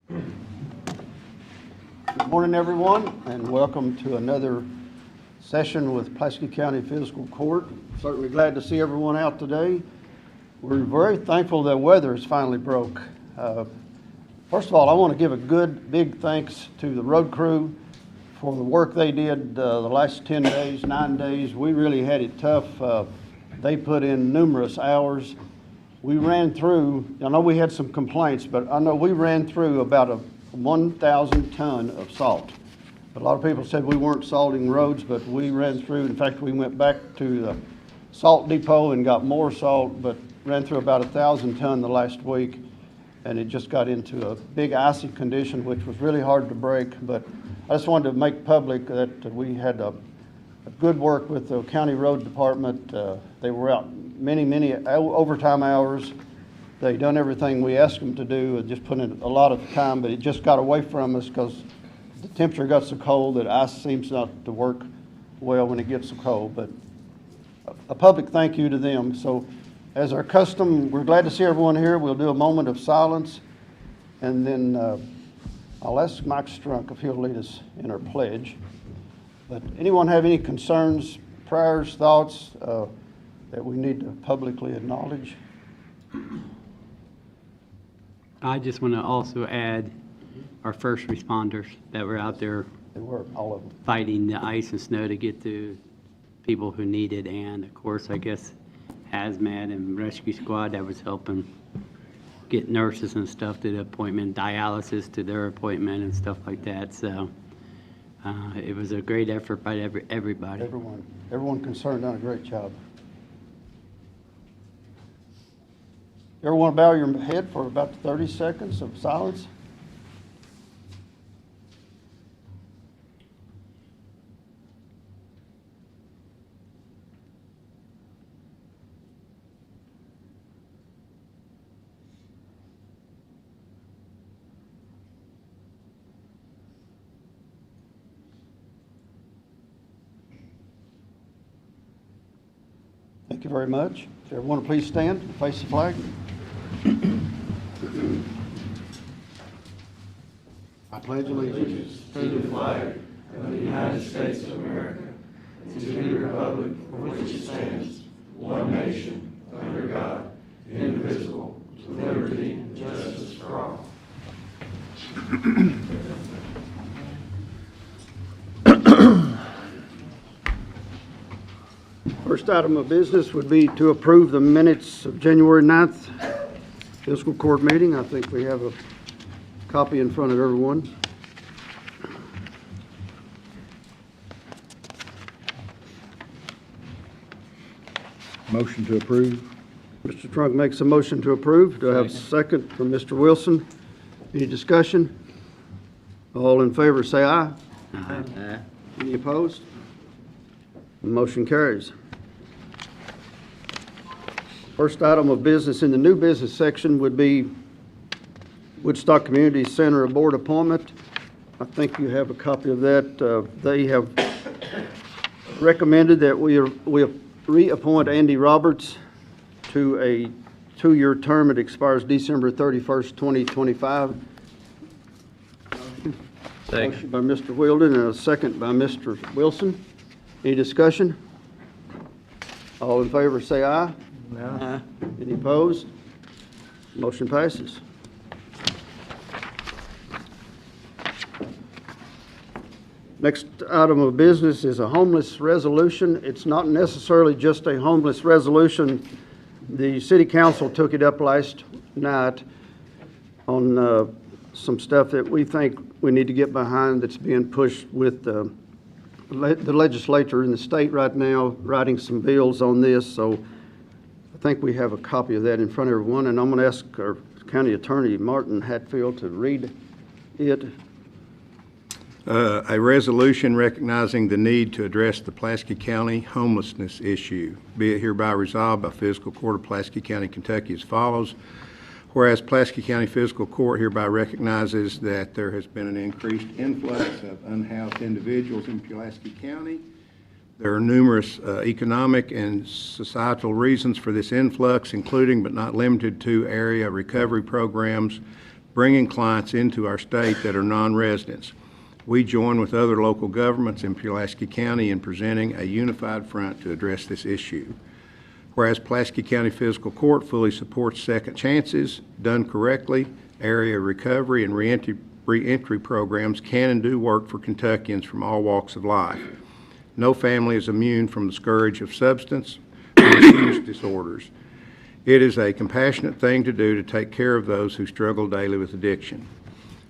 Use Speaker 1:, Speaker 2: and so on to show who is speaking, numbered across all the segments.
Speaker 1: Good morning, everyone, and welcome to another session with Pulaski County Fiscal Court. Certainly glad to see everyone out today. We're very thankful that weather has finally broke. First of all, I want to give a good, big thanks to the road crew for the work they did the last 10 days, 9 days. We really had it tough. They put in numerous hours. We ran through, I know we had some complaints, but I know we ran through about a 1,000 ton of salt. A lot of people said we weren't salting roads, but we ran through. In fact, we went back to the salt depot and got more salt, but ran through about 1,000 ton the last week. And it just got into a big icy condition, which was really hard to break. But I just wanted to make public that we had a good work with the county road department. They were out many overtime hours. They done everything we asked them to do, just put in a lot of time, but it just got away from us because the temperature got so cold that ice seems not to work well when it gets so cold. But a public thank you to them. So as our custom, we're glad to see everyone here. We'll do a moment of silence, and then I'll ask Mike Strunk if he'll lead us in our pledge. But anyone have any concerns, prayers, thoughts that we need to publicly acknowledge?
Speaker 2: I just want to also add our first responders that were out there.
Speaker 1: They were, all of them.
Speaker 2: Fighting the ice and snow to get to people who need it, and of course, I guess, hazmat and rescue squad that was helping get nurses and stuff to the appointment, dialysis to their appointment and stuff like that. So it was a great effort by everybody.
Speaker 1: Everyone concerned done a great job. You ever want to bow your head for about 30 seconds of silence? Thank you very much. If everyone will please stand and face the flag. I pledge allegiance
Speaker 3: to the flag of the United States of America and to the republic for which it stands, one nation, under God, indivisible, with liberty and justice for all.
Speaker 1: First item of business would be to approve the minutes of January 9th fiscal court meeting. I think we have a copy in front of everyone.
Speaker 4: Motion to approve.
Speaker 1: Mr. Trunk makes a motion to approve. Do I have a second from Mr. Wilson? Any discussion? All in favor say aye.
Speaker 2: Aye.
Speaker 1: Any opposed? The motion carries. First item of business in the new business section would be Woodstock Community Center Board appointment. I think you have a copy of that. They have recommended that we reappoint Andy Roberts to a 2-year term. It expires December 31st, 2025. Motion by Mr. Wilden and a second by Mr. Wilson. Any discussion? All in favor say aye.
Speaker 2: Aye.
Speaker 1: Any opposed? Motion passes. Next item of business is a homeless resolution. It's not necessarily just a homeless resolution. The city council took it up last night on some stuff that we think we need to get behind that's being pushed with the legislature in the state right now, writing some bills on this. So I think we have a copy of that in front of everyone, and I'm going to ask our county attorney, Martin Hatfield, to read it.
Speaker 4: A resolution recognizing the need to address the Pulaski County homelessness issue. Be it hereby resolved by Fiscal Court of Pulaski County, Kentucky as follows. Whereas Pulaski County Fiscal Court hereby recognizes that there has been an increased influx of unhoused individuals in Pulaski County. There are numerous economic and societal reasons for this influx, including but not limited to area recovery programs, bringing clients into our state that are non-residents. We join with other local governments in Pulaski County in presenting a unified front to address this issue. Whereas Pulaski County Fiscal Court fully supports second chances, done correctly, area recovery and reentry programs can and do work for Kentuckians from all walks of life. No family is immune from the scourge of substance misuse disorders. It is a compassionate thing to do to take care of those who struggle daily with addiction.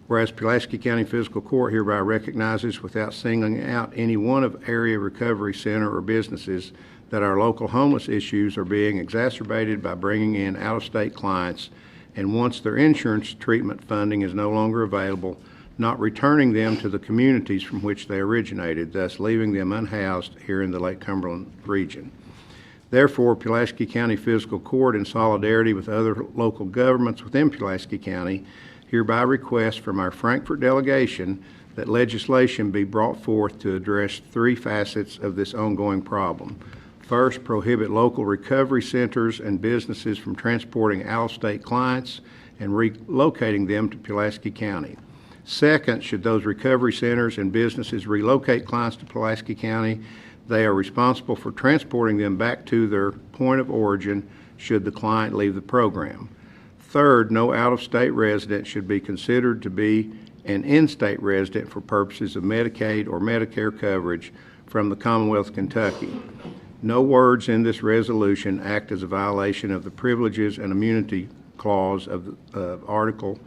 Speaker 4: Whereas Pulaski County Fiscal Court hereby recognizes, without singling out any one of area recovery center or businesses, that our local homeless issues are being exacerbated by bringing in out-of-state clients, and once their insurance treatment funding is no longer available, not returning them to the communities from which they originated, thus leaving them unhoused here in the Lake Cumberland region. Therefore, Pulaski County Fiscal Court, in solidarity with other local governments within Pulaski County, hereby requests from our Frankfort delegation that legislation be brought forth to address three facets of this ongoing problem. First, prohibit local recovery centers and businesses from transporting out-of-state clients and relocating them to Pulaski County. Second, should those recovery centers and businesses relocate clients to Pulaski County, they are responsible for transporting them back to their point of origin should the client leave the program. Third, no out-of-state resident should be considered to be an in-state resident for purposes of Medicaid or Medicare coverage from the Commonwealth of Kentucky. No words in this resolution act as a violation of the Privileges and Immunity Clause of Article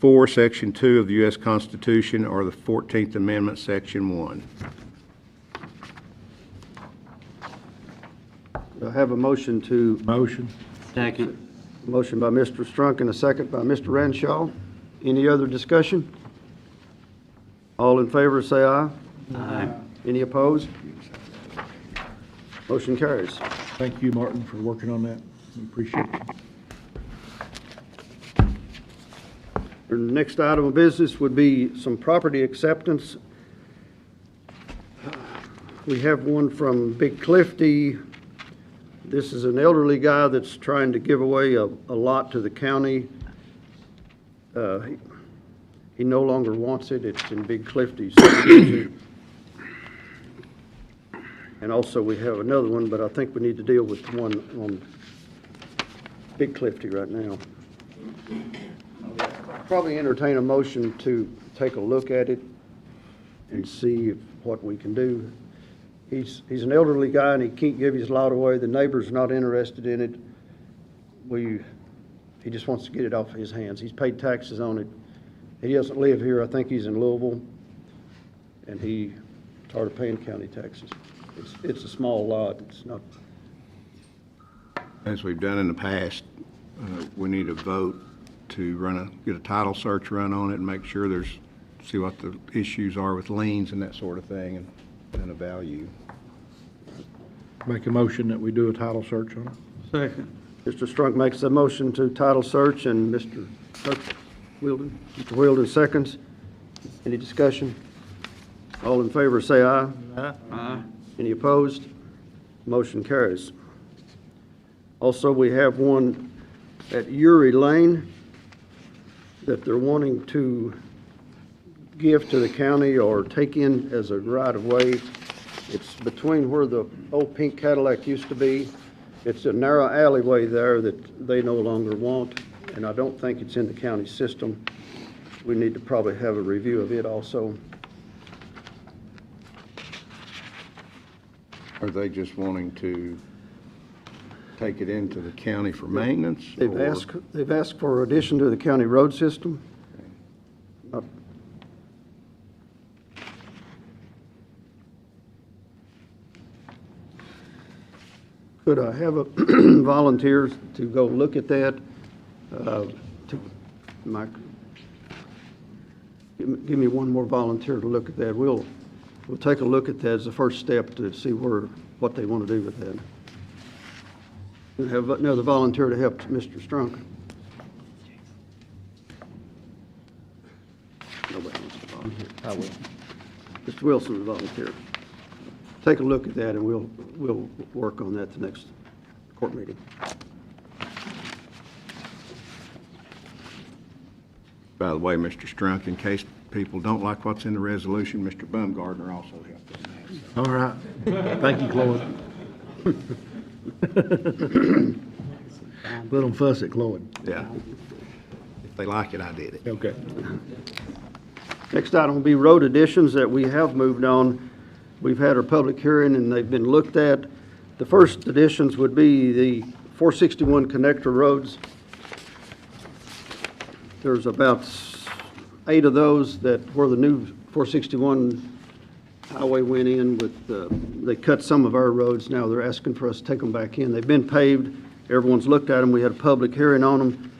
Speaker 4: 4, Section 2 of the U.S. Constitution or the 14th Amendment, Section 1.
Speaker 1: I have a motion to,
Speaker 5: Motion.
Speaker 2: Second.
Speaker 1: motion by Mr. Strunk and a second by Mr. Renshaw. Any other discussion? All in favor, say aye.
Speaker 2: Aye.
Speaker 1: Any opposed? Motion carries.
Speaker 5: Thank you, Martin, for working on that. We appreciate it.
Speaker 1: The next item of business would be some property acceptance. We have one from Big Clifty. This is an elderly guy that's trying to give away a lot to the county. He no longer wants it. It's in Big Clifty subdivision. And also we have another one, but I think we need to deal with the one on Big Clifty right now. Probably entertain a motion to take a look at it and see what we can do. He's an elderly guy and he can't give his lot away. The neighbor's not interested in it. He just wants to get it off his hands. He's paid taxes on it. He doesn't live here. I think he's in Louisville, and he started paying county taxes. It's a small lot. It's not.
Speaker 4: As we've done in the past, we need a vote to get a title search run on it and make sure see what the issues are with liens and that sort of thing, and a value.
Speaker 5: Make a motion that we do a title search on it.
Speaker 2: Second.
Speaker 1: Mr. Strunk makes a motion to title search, and Mr. Wilden seconds. Any discussion? All in favor, say aye.
Speaker 2: Aye.
Speaker 1: Any opposed? Motion carries. Also, we have one at Uri Lane that they're wanting to give to the county or take in as a right-of-way. It's between where the old pink Cadillac used to be. It's a narrow alleyway there that they no longer want, and I don't think it's in the county system. We need to probably have a review of it also.
Speaker 4: Are they just wanting to take it into the county for maintenance?
Speaker 1: They've asked for addition to the county road system. Could I have a volunteer to go look at that? Give me one more volunteer to look at that. We'll take a look at that as the first step to see what they want to do with that. We have another volunteer to help Mr. Strunk. Nobody wants to volunteer. I will. Mr. Wilson will volunteer. Take a look at that, and we'll work on that the next court meeting.
Speaker 4: By the way, Mr. Strunk, in case people don't like what's in the resolution, Mr. Bumgardner also helped in that. So.
Speaker 5: All right. Thank you, Cloyd. Let them fuss at Cloyd.
Speaker 4: Yeah. If they like it, I did it.
Speaker 5: Okay.
Speaker 1: Next item will be road additions that we have moved on. We've had our public hearing and they've been looked at. The first additions would be the 461 connector roads. There's about 8 of those that where the new 461 highway went in with, they cut some of our roads. Now they're asking for us to take them back in. They've been paved. Everyone's looked at them. We had a public hearing on them.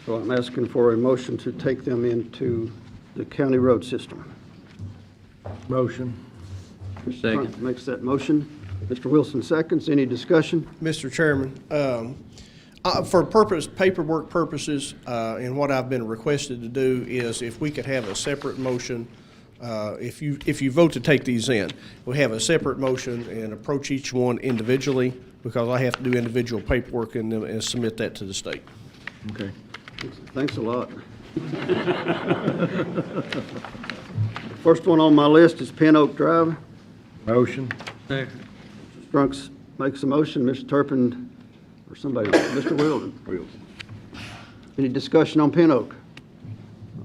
Speaker 1: So I'm asking for a motion to take them into the county road system.
Speaker 5: Motion.
Speaker 1: Mr. Trump makes that motion. Mr. Wilson seconds. Any discussion?
Speaker 6: Mr. Chairman, for paperwork purposes, and what I've been requested to do is if we could have a separate motion, if you vote to take these in, we'll have a separate motion and approach each one individually, because I have to do individual paperwork and submit that to the state.
Speaker 5: Okay.
Speaker 1: Thanks a lot. First one on my list is Pin Oak Drive.
Speaker 5: Motion.
Speaker 1: Mr. Strunks makes a motion. Mr. Turpin, or somebody, Mr. Wilden. Any discussion on Pin Oak?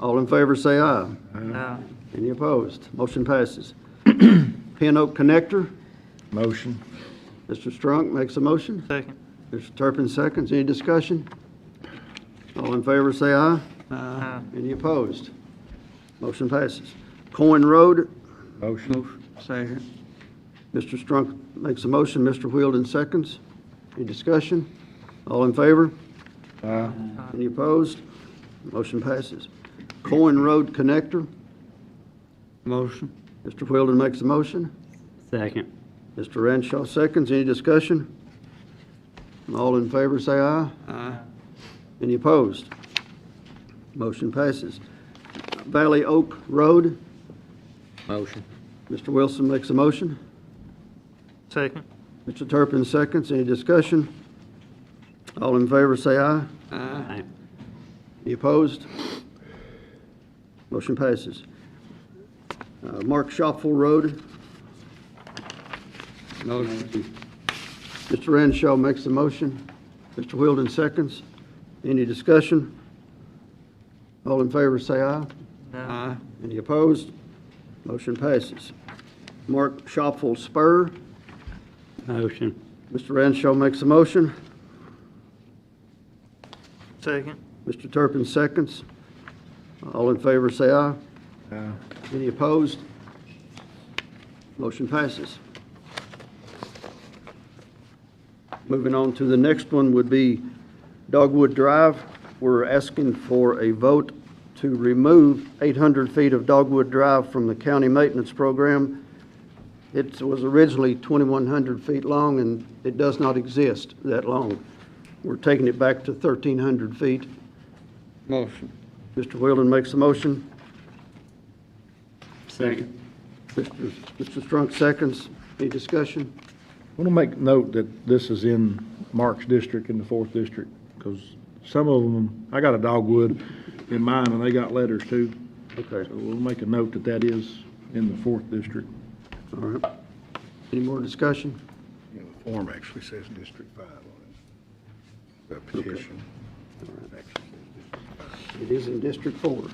Speaker 1: All in favor say aye.
Speaker 3: Aye.
Speaker 1: Any opposed? Motion passes. Pin Oak Connector.
Speaker 5: Motion.
Speaker 1: Mr. Strunk makes a motion.
Speaker 3: Second.
Speaker 1: Mr. Turpin seconds. Any discussion? All in favor say aye.
Speaker 3: Aye.
Speaker 1: Any opposed? Motion passes. Coin Road.
Speaker 5: Motion.
Speaker 3: Second.
Speaker 1: Mr. Strunk makes a motion. Mr. Wheeldon seconds. Any discussion? All in favor?
Speaker 5: Aye.
Speaker 1: Any opposed? Motion passes. Coin Road Connector.
Speaker 3: Motion.
Speaker 1: Mr. Wheeldon makes a motion.
Speaker 2: Second.
Speaker 1: Mr. Renshaw seconds. Any discussion? All in favor say aye.
Speaker 3: Aye.
Speaker 1: Any opposed? Motion passes. Valley Oak Road.
Speaker 2: Motion.
Speaker 1: Mr. Wilson makes a motion.
Speaker 3: Second.
Speaker 1: Mr. Turpin seconds. Any discussion? All in favor say aye.
Speaker 3: Aye.
Speaker 2: Aye.
Speaker 1: Any opposed? Motion passes. Mark Shopful Road.
Speaker 3: Motion.
Speaker 1: Mr. Renshaw makes the motion. Mr. Wheeldon seconds. Any discussion? All in favor say aye.
Speaker 3: Aye.
Speaker 1: Any opposed? Motion passes. Mark Shopful Spur.
Speaker 2: Motion.
Speaker 1: Mr. Renshaw makes a motion.
Speaker 3: Second.
Speaker 1: Mr. Turpin seconds. All in favor say aye.
Speaker 5: Aye.
Speaker 1: Any opposed? Motion passes. Moving on to the next one would be Dogwood Drive. We're asking for a vote to remove 800 feet of Dogwood Drive from the county maintenance program. It was originally 2,100 feet long, and it does not exist that long. We're taking it back to 1,300 feet.
Speaker 3: Motion.
Speaker 1: Mr. Wheeldon makes a motion.
Speaker 2: Second.
Speaker 1: Mr. Strunk seconds. Any discussion?
Speaker 5: I want to make note that this is in Mark's district, in the 4th district, because some of them, I got a Dogwood in mine, and they got letters too.
Speaker 1: Okay,
Speaker 5: So we'll make a note that that is in the 4th district.
Speaker 1: all right. Any more discussion?
Speaker 4: Yeah, the form actually says District 5 on it. The petition.
Speaker 1: It is in District 4.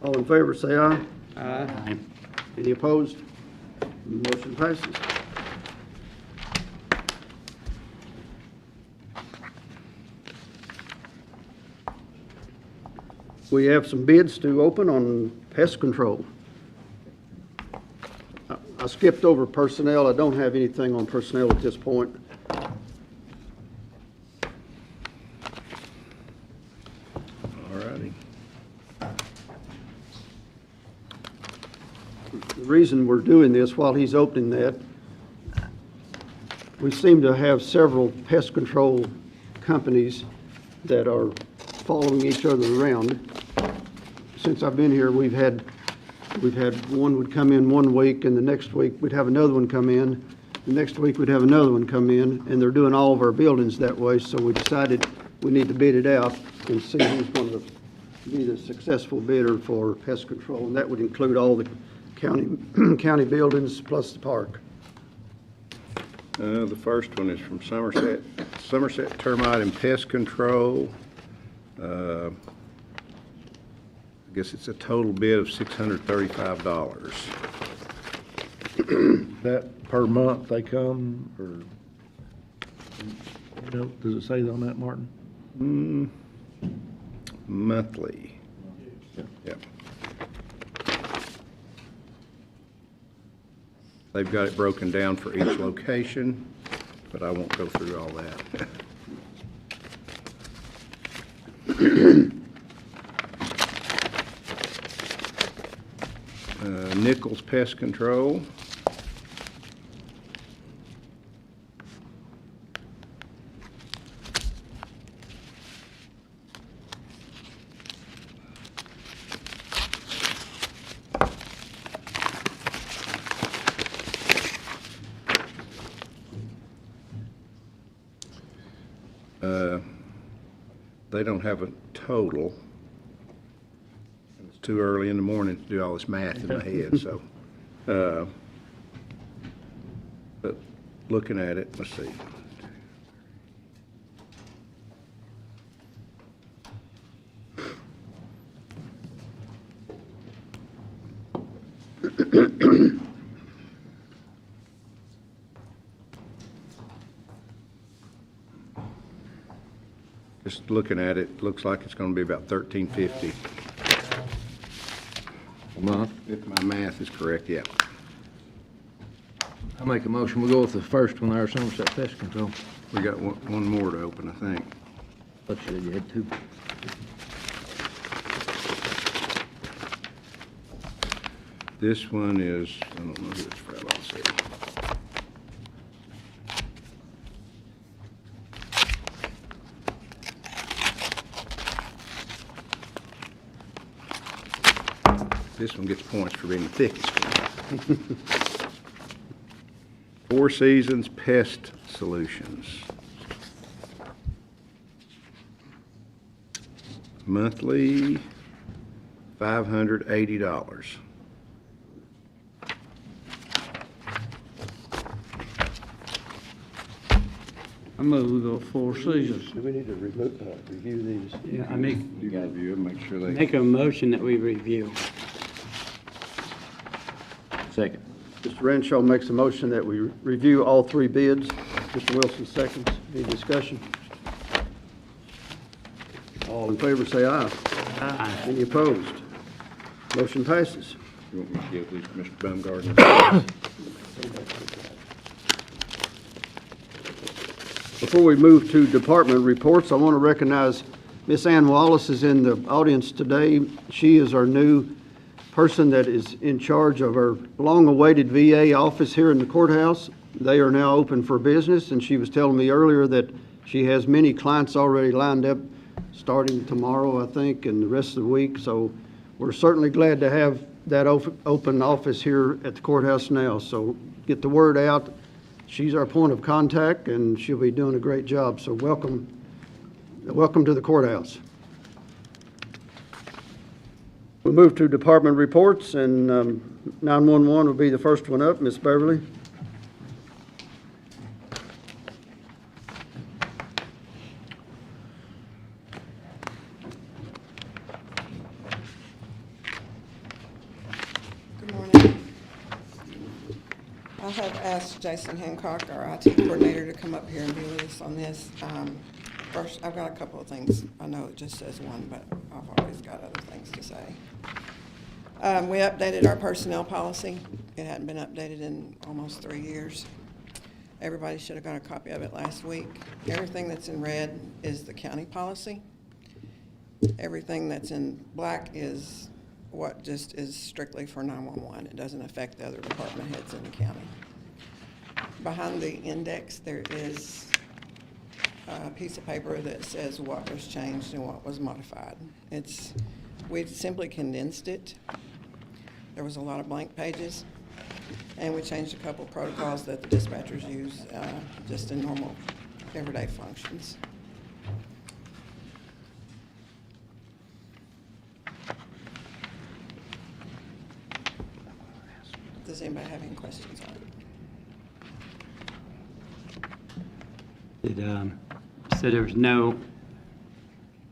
Speaker 1: All in favor, say aye.
Speaker 2: Aye.
Speaker 1: Any opposed? Motion passes. We have some bids to open on pest control. I skipped over personnel. I don't have anything on personnel at this point.
Speaker 4: All righty.
Speaker 1: The reason we're doing this while he's opening that, we seem to have several pest control companies that are following each other around. Since I've been here, we've had one would come in one week, and the next week we'd have another one come in. The next week we'd have another one come in, and they're doing all of our buildings that way. So we decided we need to bid it out and see who's going to be the successful bidder for pest control, and that would include all the county buildings plus the park.
Speaker 4: The first one is from Somerset Termite and Pest Control. I guess it's a total bid of $635.
Speaker 5: That per month they come, or, you know, does it say on that, Martin?
Speaker 4: Monthly. Yep. They've got it broken down for each location, but I won't go through all that. Nichols Pest Control. They don't have a total. It's too early in the morning to do all this math in my head, so. But looking at it, let's see. Just looking at it, looks like it's gonna be about $13.50.
Speaker 7: A month.
Speaker 4: If my math is correct, yeah.
Speaker 7: I make a motion, we go with the first one there, Somerset Pest Control.
Speaker 4: We got one more to open, I think.
Speaker 7: Thought you said you had two.
Speaker 4: This one is, I don't know who it's from, let's see. This one gets points for being the thickest one. Four Seasons Pest Solutions. Monthly, $580.
Speaker 8: I move we go Four Seasons.
Speaker 1: Do we need to review these?
Speaker 2: Yeah, I make,
Speaker 4: You gotta review it, make sure they.
Speaker 2: make a motion that we review.
Speaker 7: Second.
Speaker 1: Mr. Renshaw makes a motion that we review all three bids. Mr. Wilson seconds. Any discussion? All in favor, say aye.
Speaker 2: Aye.
Speaker 1: Any opposed? Motion passes.
Speaker 4: You want me to give these to Mr. Baumgartner?
Speaker 1: Before we move to department reports, I want to recognize Miss Ann Wallace is in the audience today. She is our new person that is in charge of our long-awaited VA office here in the courthouse. They are now open for business, and she was telling me earlier that she has many clients already lined up starting tomorrow, I think, and the rest of the week. So we're certainly glad to have that open office here at the courthouse now. So get the word out. She's our point of contact, and she'll be doing a great job. So welcome to the courthouse. We'll move to department reports, and 911 will be the first one up. Ms. Beverly.
Speaker 9: Good morning. I have asked Jason Hancock, our IT coordinator, to come up here and be with us on this. First, I've got a couple of things. I know it just says one, but I've always got other things to say. We updated our personnel policy. It hadn't been updated in almost 3 years. Everybody should have got a copy of it last week. Everything that's in red is the county policy. Everything that's in black is what just is strictly for 911. It doesn't affect the other department heads in the county. Behind the index, there is a piece of paper that says what was changed and what was modified. We simply condensed it. There was a lot of blank pages, and we changed a couple protocols that the dispatchers use just in normal everyday functions. Does anybody have any questions on it?
Speaker 2: So there was no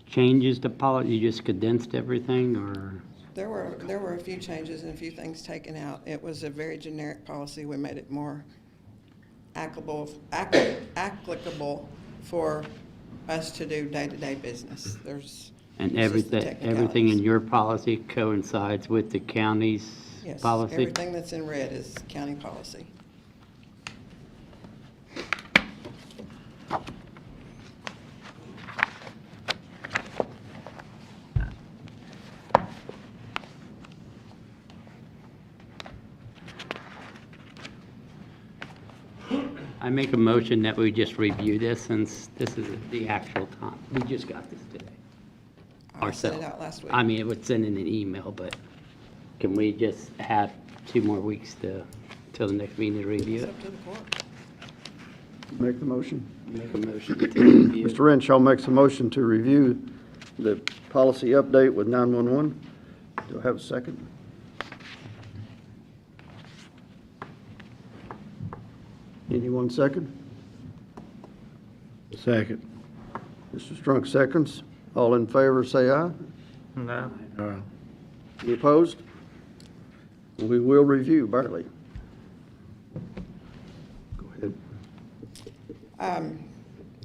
Speaker 2: changes to policy, you just condensed everything, or?
Speaker 9: There were a few changes and a few things taken out. It was a very generic policy. We made it more applicable for us to do day-to-day business.
Speaker 2: And
Speaker 9: it's just the
Speaker 2: everything in
Speaker 9: technicalities.
Speaker 2: your policy coincides with the county's
Speaker 9: Yes,
Speaker 2: policy?
Speaker 9: everything that's in red is county policy.
Speaker 2: I make a motion that we just review this since this is the actual time. We just got this today.
Speaker 9: I sent it
Speaker 2: Ourselves.
Speaker 9: out last week.
Speaker 2: I mean, it would send in an email, but can we just have 2 more weeks till the next meeting to review
Speaker 9: It's
Speaker 2: it?
Speaker 9: up to the court.
Speaker 1: Make the motion.
Speaker 2: Make a motion to review.
Speaker 1: Mr. Renshaw makes a motion to review the policy update with 911. Do I have a second? Anyone second?
Speaker 5: Second.
Speaker 1: Mr. Strunk seconds. All in favor, say aye.
Speaker 8: No.
Speaker 1: Any opposed? We will review, Bartley. Go ahead.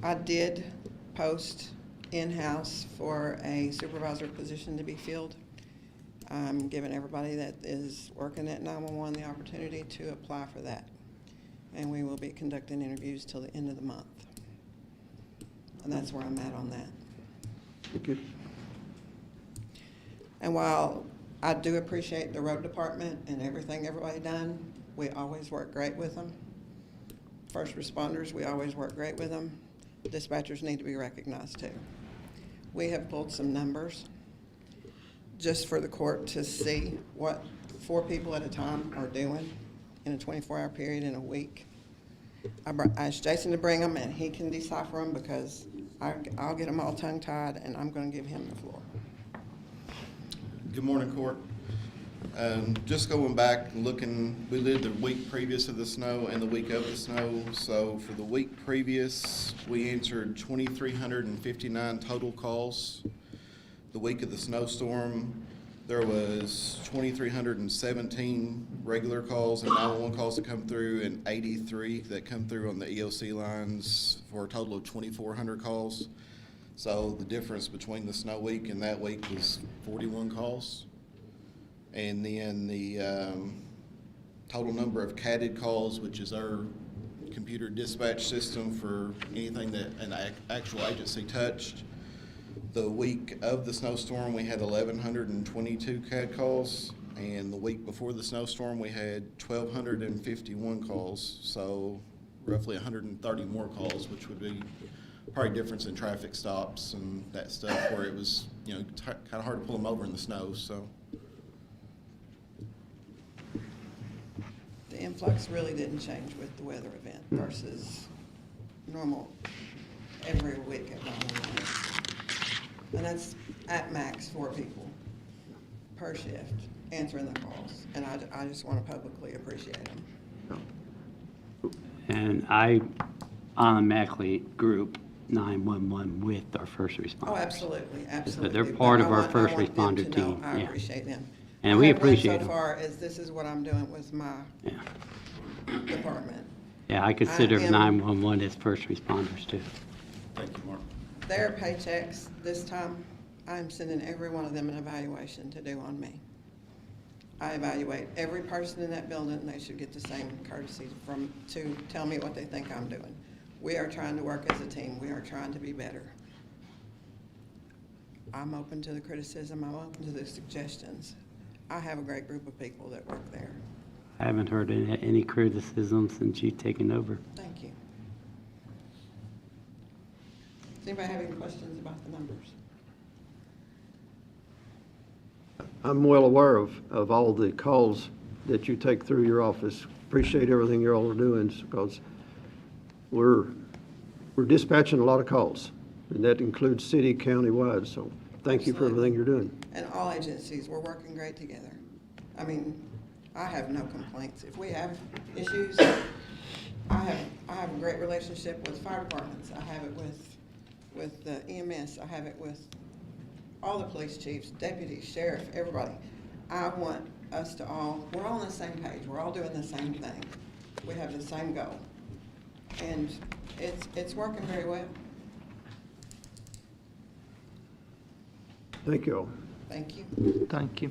Speaker 9: I did post in-house for a supervisor position to be filled. I'm giving everybody that is working at 911 the opportunity to apply for that. And we will be conducting interviews till the end of the month. And that's where I'm at on that.
Speaker 1: Thank you.
Speaker 9: And while I do appreciate the road department and everything everybody done, we always work great with them. First responders, we always work great with them. Dispatchers need to be recognized too. We have pulled some numbers just for the court to see what 4 people at a time are doing in a 24-hour period in a week. I asked Jason to bring them and he can decipher them because I'll get them all tongue-tied and I'm gonna give him the floor.
Speaker 10: Good morning, Court. Just going back and looking, we did the week previous to the snow and the week of the snow. So for the week previous, we answered 2,359 total calls. The week of the snowstorm, there was 2,317 regular calls and 911 calls that come through and 83 that come through on the EOC lines for a total of 2,400 calls. So the difference between the snow week and that week was 41 calls. And then the total number of CADD calls, which is our computer dispatch system for anything that an actual agency touched. The week of the snowstorm, we had 1,122 CAD calls, and the week before the snowstorm, we had 1,251 calls, so roughly 130 more calls, which would be probably difference in traffic stops and that stuff, where it was, kind of hard to pull them over in the snow, so.
Speaker 9: The influx really didn't change with the weather event versus normal every week at 911. And that's at max 4 people per shift answering the calls. And I just want to publicly appreciate them.
Speaker 2: And I automatically group 911 with our first responders.
Speaker 9: Oh, absolutely, absolutely.
Speaker 2: they're part
Speaker 9: But
Speaker 2: of our
Speaker 9: I
Speaker 2: first
Speaker 9: want them
Speaker 2: responder
Speaker 9: to know
Speaker 2: team,
Speaker 9: I
Speaker 2: yeah.
Speaker 9: appreciate them.
Speaker 2: And we
Speaker 9: I have went
Speaker 2: appreciate them.
Speaker 9: so far as this is what I'm doing with my
Speaker 2: Yeah.
Speaker 9: department.
Speaker 2: Yeah, I consider
Speaker 9: am-
Speaker 2: 911 as first responders too.
Speaker 10: Thank you, Mark.
Speaker 9: Their paychecks this time, I'm sending every one of them an evaluation to do on me. I evaluate every person in that building, and they should get the same courtesy to tell me what they think I'm doing. We are trying to work as a team. We are trying to be better. I'm open to the criticism. I'm open to the suggestions. I have a great group of people that work there.
Speaker 2: I haven't heard any criticism since you've taken over.
Speaker 9: Thank you. Does anybody have any questions about the numbers?
Speaker 1: I'm well aware of all the calls that you take through your office. Appreciate everything you all are doing, because we're dispatching a lot of calls, and that includes city, county-wide, so thank you for everything you're doing.
Speaker 9: And all agencies, we're working great together. I mean, I have no complaints. If we have issues, I have a great relationship with fire departments. I have it with the EMS. I have it with all the police chiefs, deputies, sheriff, everybody. I want us to we're all on the same page. We're all doing the same thing. We have the same goal. And it's working very well.
Speaker 1: Thank you all.
Speaker 9: Thank you.
Speaker 8: Thank you.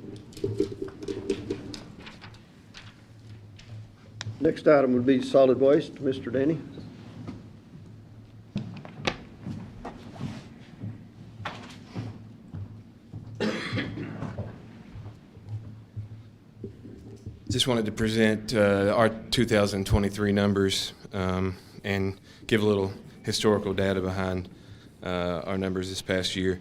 Speaker 1: Next item would be solid waste. Mr. Danny.
Speaker 11: Just wanted to present our 2023 numbers and give a little historical data behind our numbers this past year.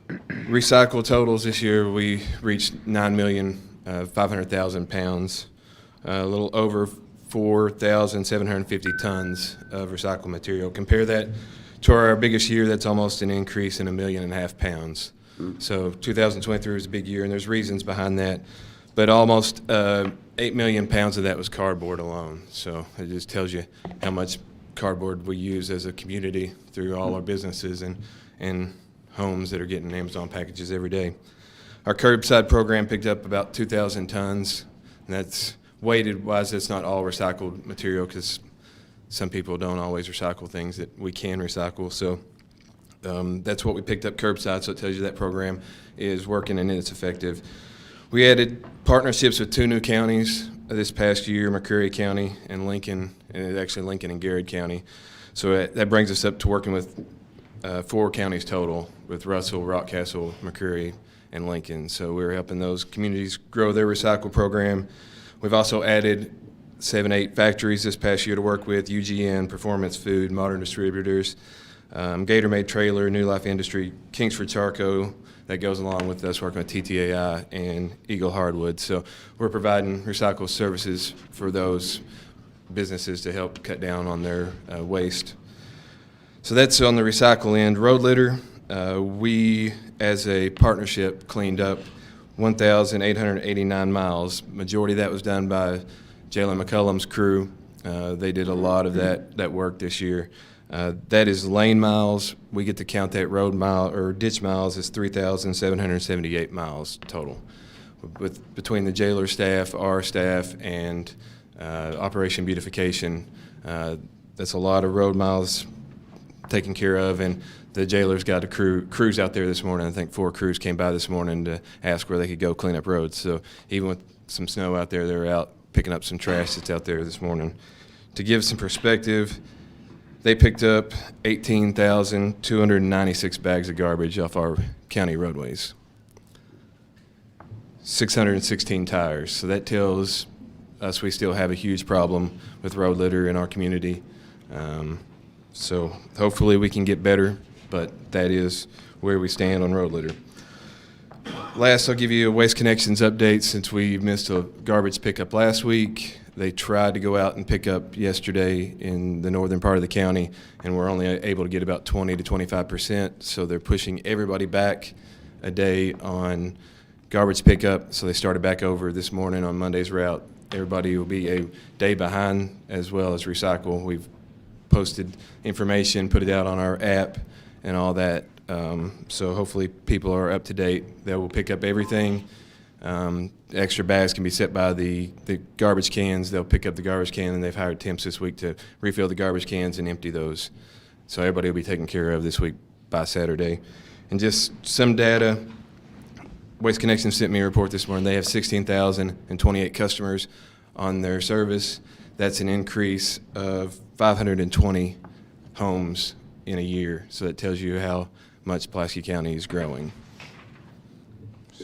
Speaker 11: Recycle totals this year, we reached 9,500,000 pounds, a little over 4,750 tons of recycled material. Compare that to our biggest year, that's almost an increase in 1.5 million pounds. So 2023 was a big year, and there's reasons behind that. But almost 8 million pounds of that was cardboard alone. So it just tells you how much cardboard we use as a community through all our businesses and homes that are getting Amazon packages every day. Our curbside program picked up about 2,000 tons, and that's weighted-wise, that's not all recycled material because some people don't always recycle things that we can recycle. So that's what we picked up curbside, so it tells you that program is working and it's effective. We added partnerships with 2 new counties this past year, McCreary County and Lincoln, and actually Lincoln and Garrett County. So that brings us up to working with 4 counties total, with Russell, Rockcastle, McCreary, and Lincoln. So we're helping those communities grow their recycle program. We've also added 7-8 factories this past year to work with: UGN, Performance Food, Modern Distributors, Gatormade Trailer, New Life Industry, Kingsford Charco, that goes along with us working with TTAI and Eagle Hardwood. So we're providing recycle services for those businesses to help cut down on their waste. So that's on the recycle end. Road litter, we as a partnership cleaned up 1,889 miles. Majority of that was done by Jalen McCullum's crew. They did a lot of that work this year. That is lane miles. We get to count that road mile or ditch miles as 3,778 miles total. Between the jailer staff, our staff, and Operation Beautification, that's a lot of road miles taken care of, and the jailers got a crews out there this morning. I think 4 crews came by this morning to ask where they could go clean up roads. So even with some snow out there, they're out picking up some trash that's out there this morning. To give some perspective, they picked up 18,296 bags of garbage off our county roadways. 616 tires. So that tells us we still have a huge problem with road litter in our community. So hopefully we can get better, but that is where we stand on road litter. Last, I'll give you a Waste Connections update since we missed a garbage pickup last week. They tried to go out and pick up yesterday in the northern part of the county, and we're only able to get about 20 to 25%. So they're pushing everybody back a day on garbage pickup. So they started back over this morning on Monday's route. Everybody will be a day behind as well as recycle. We've posted information, put it out on our app and all that. So hopefully people are up to date. They will pick up everything. Extra bags can be set by the garbage cans. They'll pick up the garbage can, and they've hired temps this week to refill the garbage cans and empty those. So everybody will be taken care of this week by Saturday. And just some data, Waste Connections sent me a report this morning. They have 16,028 customers on their service. That's an increase of 520 homes in a year. So that tells you how much Pulaski County is growing.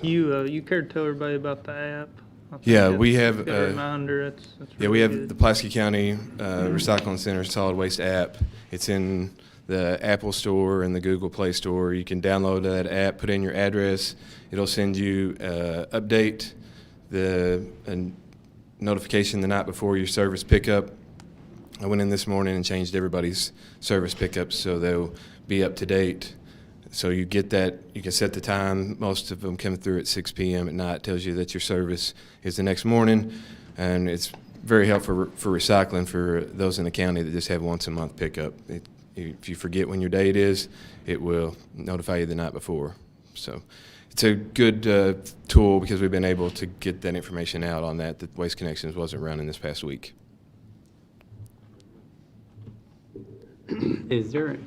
Speaker 8: You care to tell everybody about the app? I think
Speaker 11: Yeah,
Speaker 8: that's
Speaker 11: we have,
Speaker 8: a good reminder. That's
Speaker 11: Yeah, we
Speaker 8: really
Speaker 11: have
Speaker 8: good.
Speaker 11: the Pulaski County Recycling Center Solid Waste app. It's in the Apple Store and the Google Play Store. You can download that app, put in your address. It'll send you update a notification the night before your service pickup. I went in this morning and changed everybody's service pickups so they'll be up to date. So you get that, you can set the time. Most of them come through at 6 p.m. at night. It tells you that your service is the next morning. And it's very helpful for recycling for those in the county that just have once a month pickup. If you forget when your date is, it will notify you the night before. So it's a good tool because we've been able to get that information out on that Waste Connections wasn't running this past week.
Speaker 2: Is there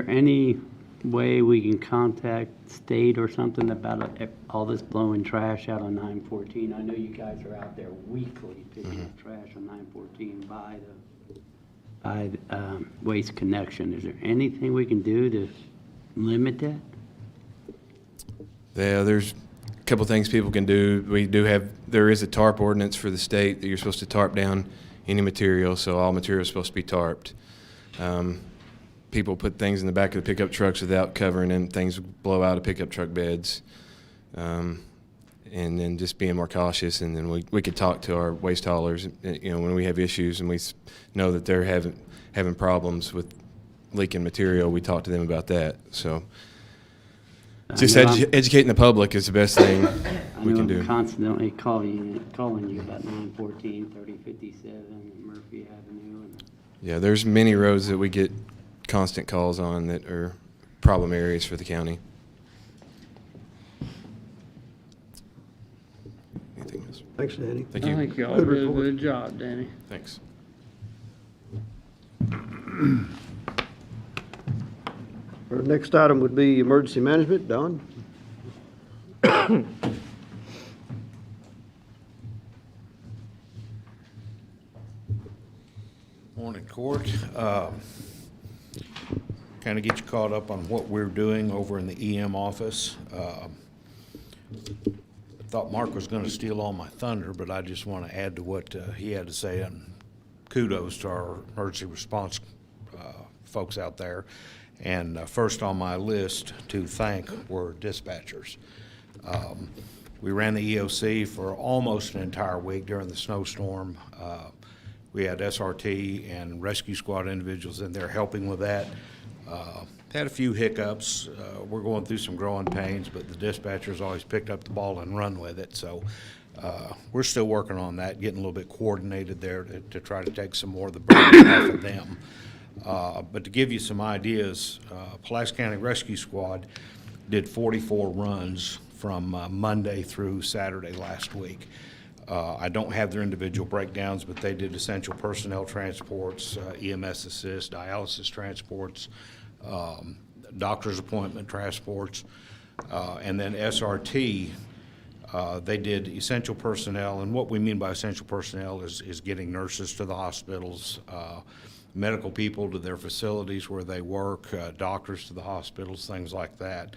Speaker 2: any way we can contact state or something about all this blowing trash out on 914? I know you guys are out there weekly picking up trash on 914 by the Waste Connection. Is there anything we can do to limit that?
Speaker 11: Yeah, there's a couple things people can do. There is a tarp ordinance for the state that you're supposed to tarp down any material, so all material is supposed to be tarped. People put things in the back of the pickup trucks without covering them. Things blow out of pickup truck beds. And then just being more cautious. And then we could talk to our waste haulers, when we have issues and we know that they're having problems with leaking material, we talk to them about that. So just educating the public is the best thing we can do.
Speaker 2: I'm constantly calling you about 914, 3057, and Murphy Avenue.
Speaker 11: Yeah, there's many roads that we get constant calls on that are problem areas for the county. Anything else?
Speaker 1: Thanks, Danny.
Speaker 11: Thank you.
Speaker 8: I think y'all
Speaker 1: Good
Speaker 8: did a
Speaker 1: report.
Speaker 8: good job, Danny.
Speaker 11: Thanks.
Speaker 1: Our next item would be emergency management. Don?
Speaker 12: Morning, Court. Kind of get you caught up on what we're doing over in the EM office. Thought Mark was going to steal all my thunder, but I just want to add to what he had to say, and kudos to our emergency response folks out there. And first on my list to thank were dispatchers. We ran the EOC for almost an entire week during the snowstorm. We had SRT and rescue squad individuals in there helping with that. Had a few hiccups. We're going through some growing pains, but the dispatchers always picked up the ball and run with it. So we're still working on that, getting a little bit coordinated there to try to take some more of the burden off of them. But to give you some ideas, Pulaski County Rescue Squad did 44 runs from Monday through Saturday last week. I don't have their individual breakdowns, but they did essential personnel transports, EMS assist, dialysis transports, doctor's appointment transports, and then SRT, they did essential personnel. And what we mean by essential personnel is getting nurses to the hospitals, medical people to their facilities where they work, doctors to the hospitals, things like that.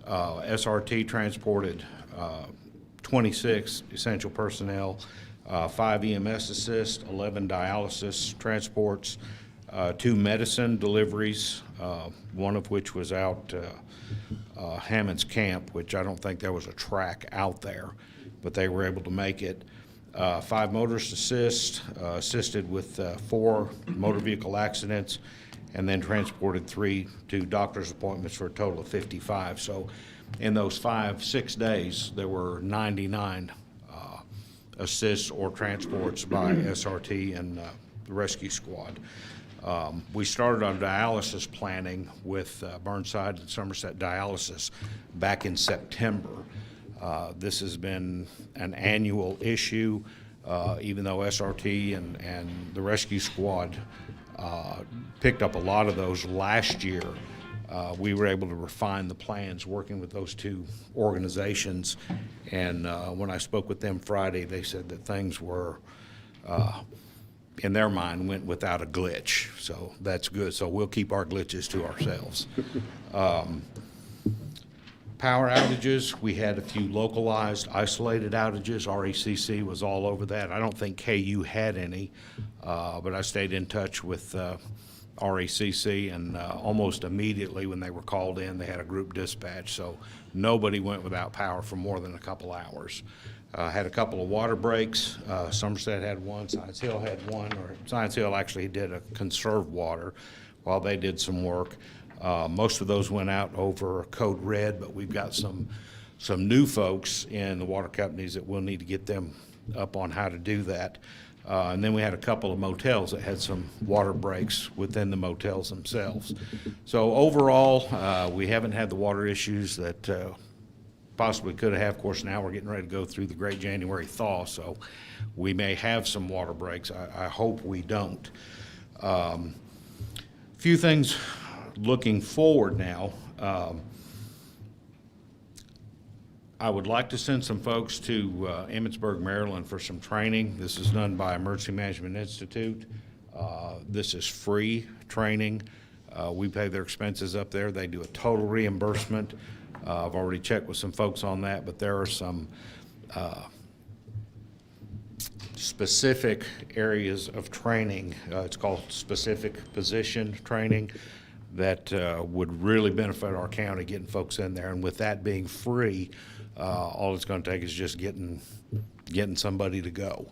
Speaker 12: SRT transported 26 essential personnel, 5 EMS assists, 11 dialysis transports, 2 medicine deliveries, one of which was out Hammond's Camp, which I don't think there was a track out there, but they were able to make it. 5 motorist assists, assisted with 4 motor vehicle accidents, and then transported 3 to doctor's appointments for a total of 55. So in those 6 days, there were 99 assists or transports by SRT and the rescue squad. We started on dialysis planning with Burnside and Somerset Dialysis back in September. This has been an annual issue, even though SRT and the rescue squad picked up a lot of those last year. We were able to refine the plans working with those 2 organizations. And when I spoke with them Friday, they said that things were, in their mind, went without a glitch. So that's good. So we'll keep our glitches to ourselves. Power outages, we had a few localized, isolated outages. RECC was all over that. I don't think KU had any, but I stayed in touch with RECC, and almost immediately when they were called in, they had a group dispatch. So nobody went without power for more than a couple hours. Had a couple of water breaks. Somerset had one, Science Hill had one, or Science Hill actually did a conserve water while they did some work. Most of those went out over code red, but we've got some new folks in the water companies that we'll need to get them up on how to do that. And then we had a couple of motels that had some water breaks within the motels themselves. So overall, we haven't had the water issues that possibly could have. Of course, now we're getting ready to go through the great January thaw, so we may have some water breaks. I hope we don't. Few things looking forward now. I would like to send some folks to Emmitsburg, Maryland for some training. This is done by Emergency Management Institute. This is free training. We pay their expenses up there. They do a total reimbursement. I've already checked with some folks on that, but there are some specific areas of training. It's called specific position training that would really benefit our county, getting folks in there. And with that being free, all it's going to take is just getting somebody to go.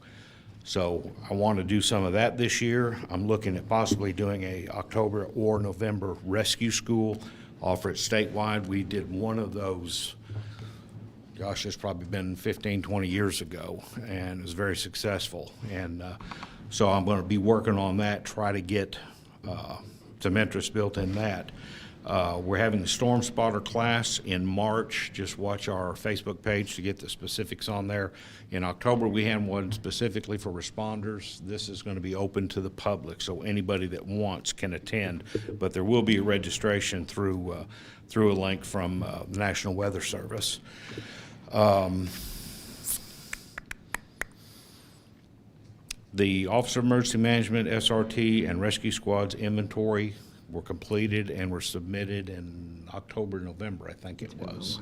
Speaker 12: So I want to do some of that this year. I'm looking at possibly doing a October or November rescue school, offer it statewide. We did one of those, gosh, it's probably been 15, 20 years ago, and it was very successful. And so I'm going to be working on that, try to get some interest built in that. We're having the Storm Spotter class in March. Just watch our Facebook page to get the specifics on there. In October, we had one specifically for responders. This is going to be open to the public, so anybody that wants can attend. But there will be a registration through a link from the National Weather Service. The Office of Emergency Management, SRT, and Rescue Squad's inventory were completed and were submitted in October, November, I think it was.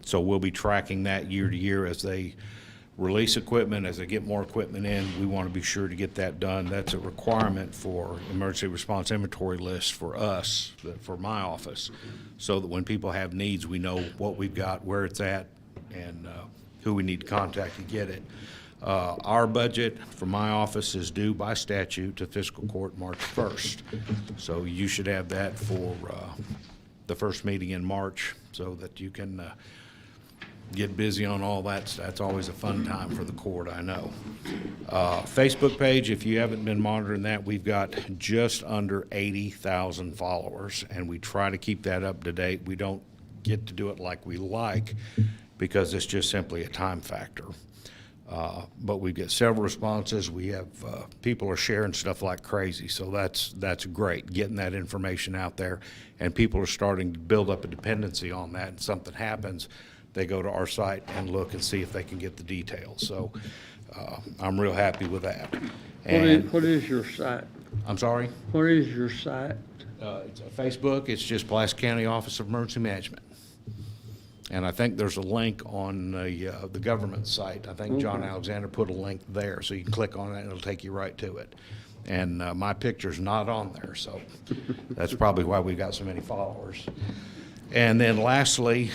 Speaker 12: So we'll be tracking that year to year as they release equipment, as they get more equipment in. We want to be sure to get that done. That's a requirement for emergency response inventory lists for us, for my office, so that when people have needs, we know what we've got, where it's at, and who we need to contact to get it. Our budget for my office is due by statute to Fiscal Court March 1st. So you should have that for the first meeting in March so that you can get busy on all that. That's always a fun time for the court, I know. Facebook page, if you haven't been monitoring that, we've got just under 80,000 followers, and we try to keep that up to date. We don't get to do it like we like because it's just simply a time factor. But we get several responses. We have people are sharing stuff like crazy, so that's great, getting that information out there. And people are starting to build up a dependency on that. And something happens, they go to our site and look and see if they can get the details. So I'm real happy with that. And
Speaker 3: What is your site?
Speaker 12: I'm sorry?
Speaker 3: What is your site?
Speaker 12: It's a Facebook. It's just Pulaski County Office of Emergency Management. And I think there's a link on the government site. I think John Alexander put a link there, so you can click on it and it'll take you right to it. And my picture's not on there, so that's probably why we've got so many followers. And then lastly,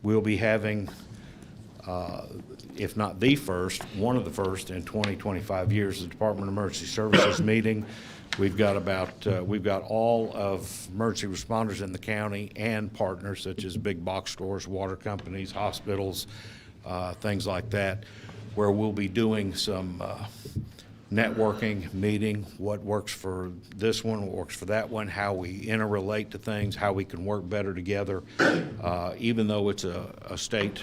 Speaker 12: we'll be having, if not the first, one of the first in 20-25 years, the Department of Emergency Services meeting. We've got all of emergency responders in the county and partners such as big box stores, water companies, hospitals, things like that, where we'll be doing some networking, meeting, what works for this one, what works for that one, how we interrelate to things, how we can work better together. Even though it's a state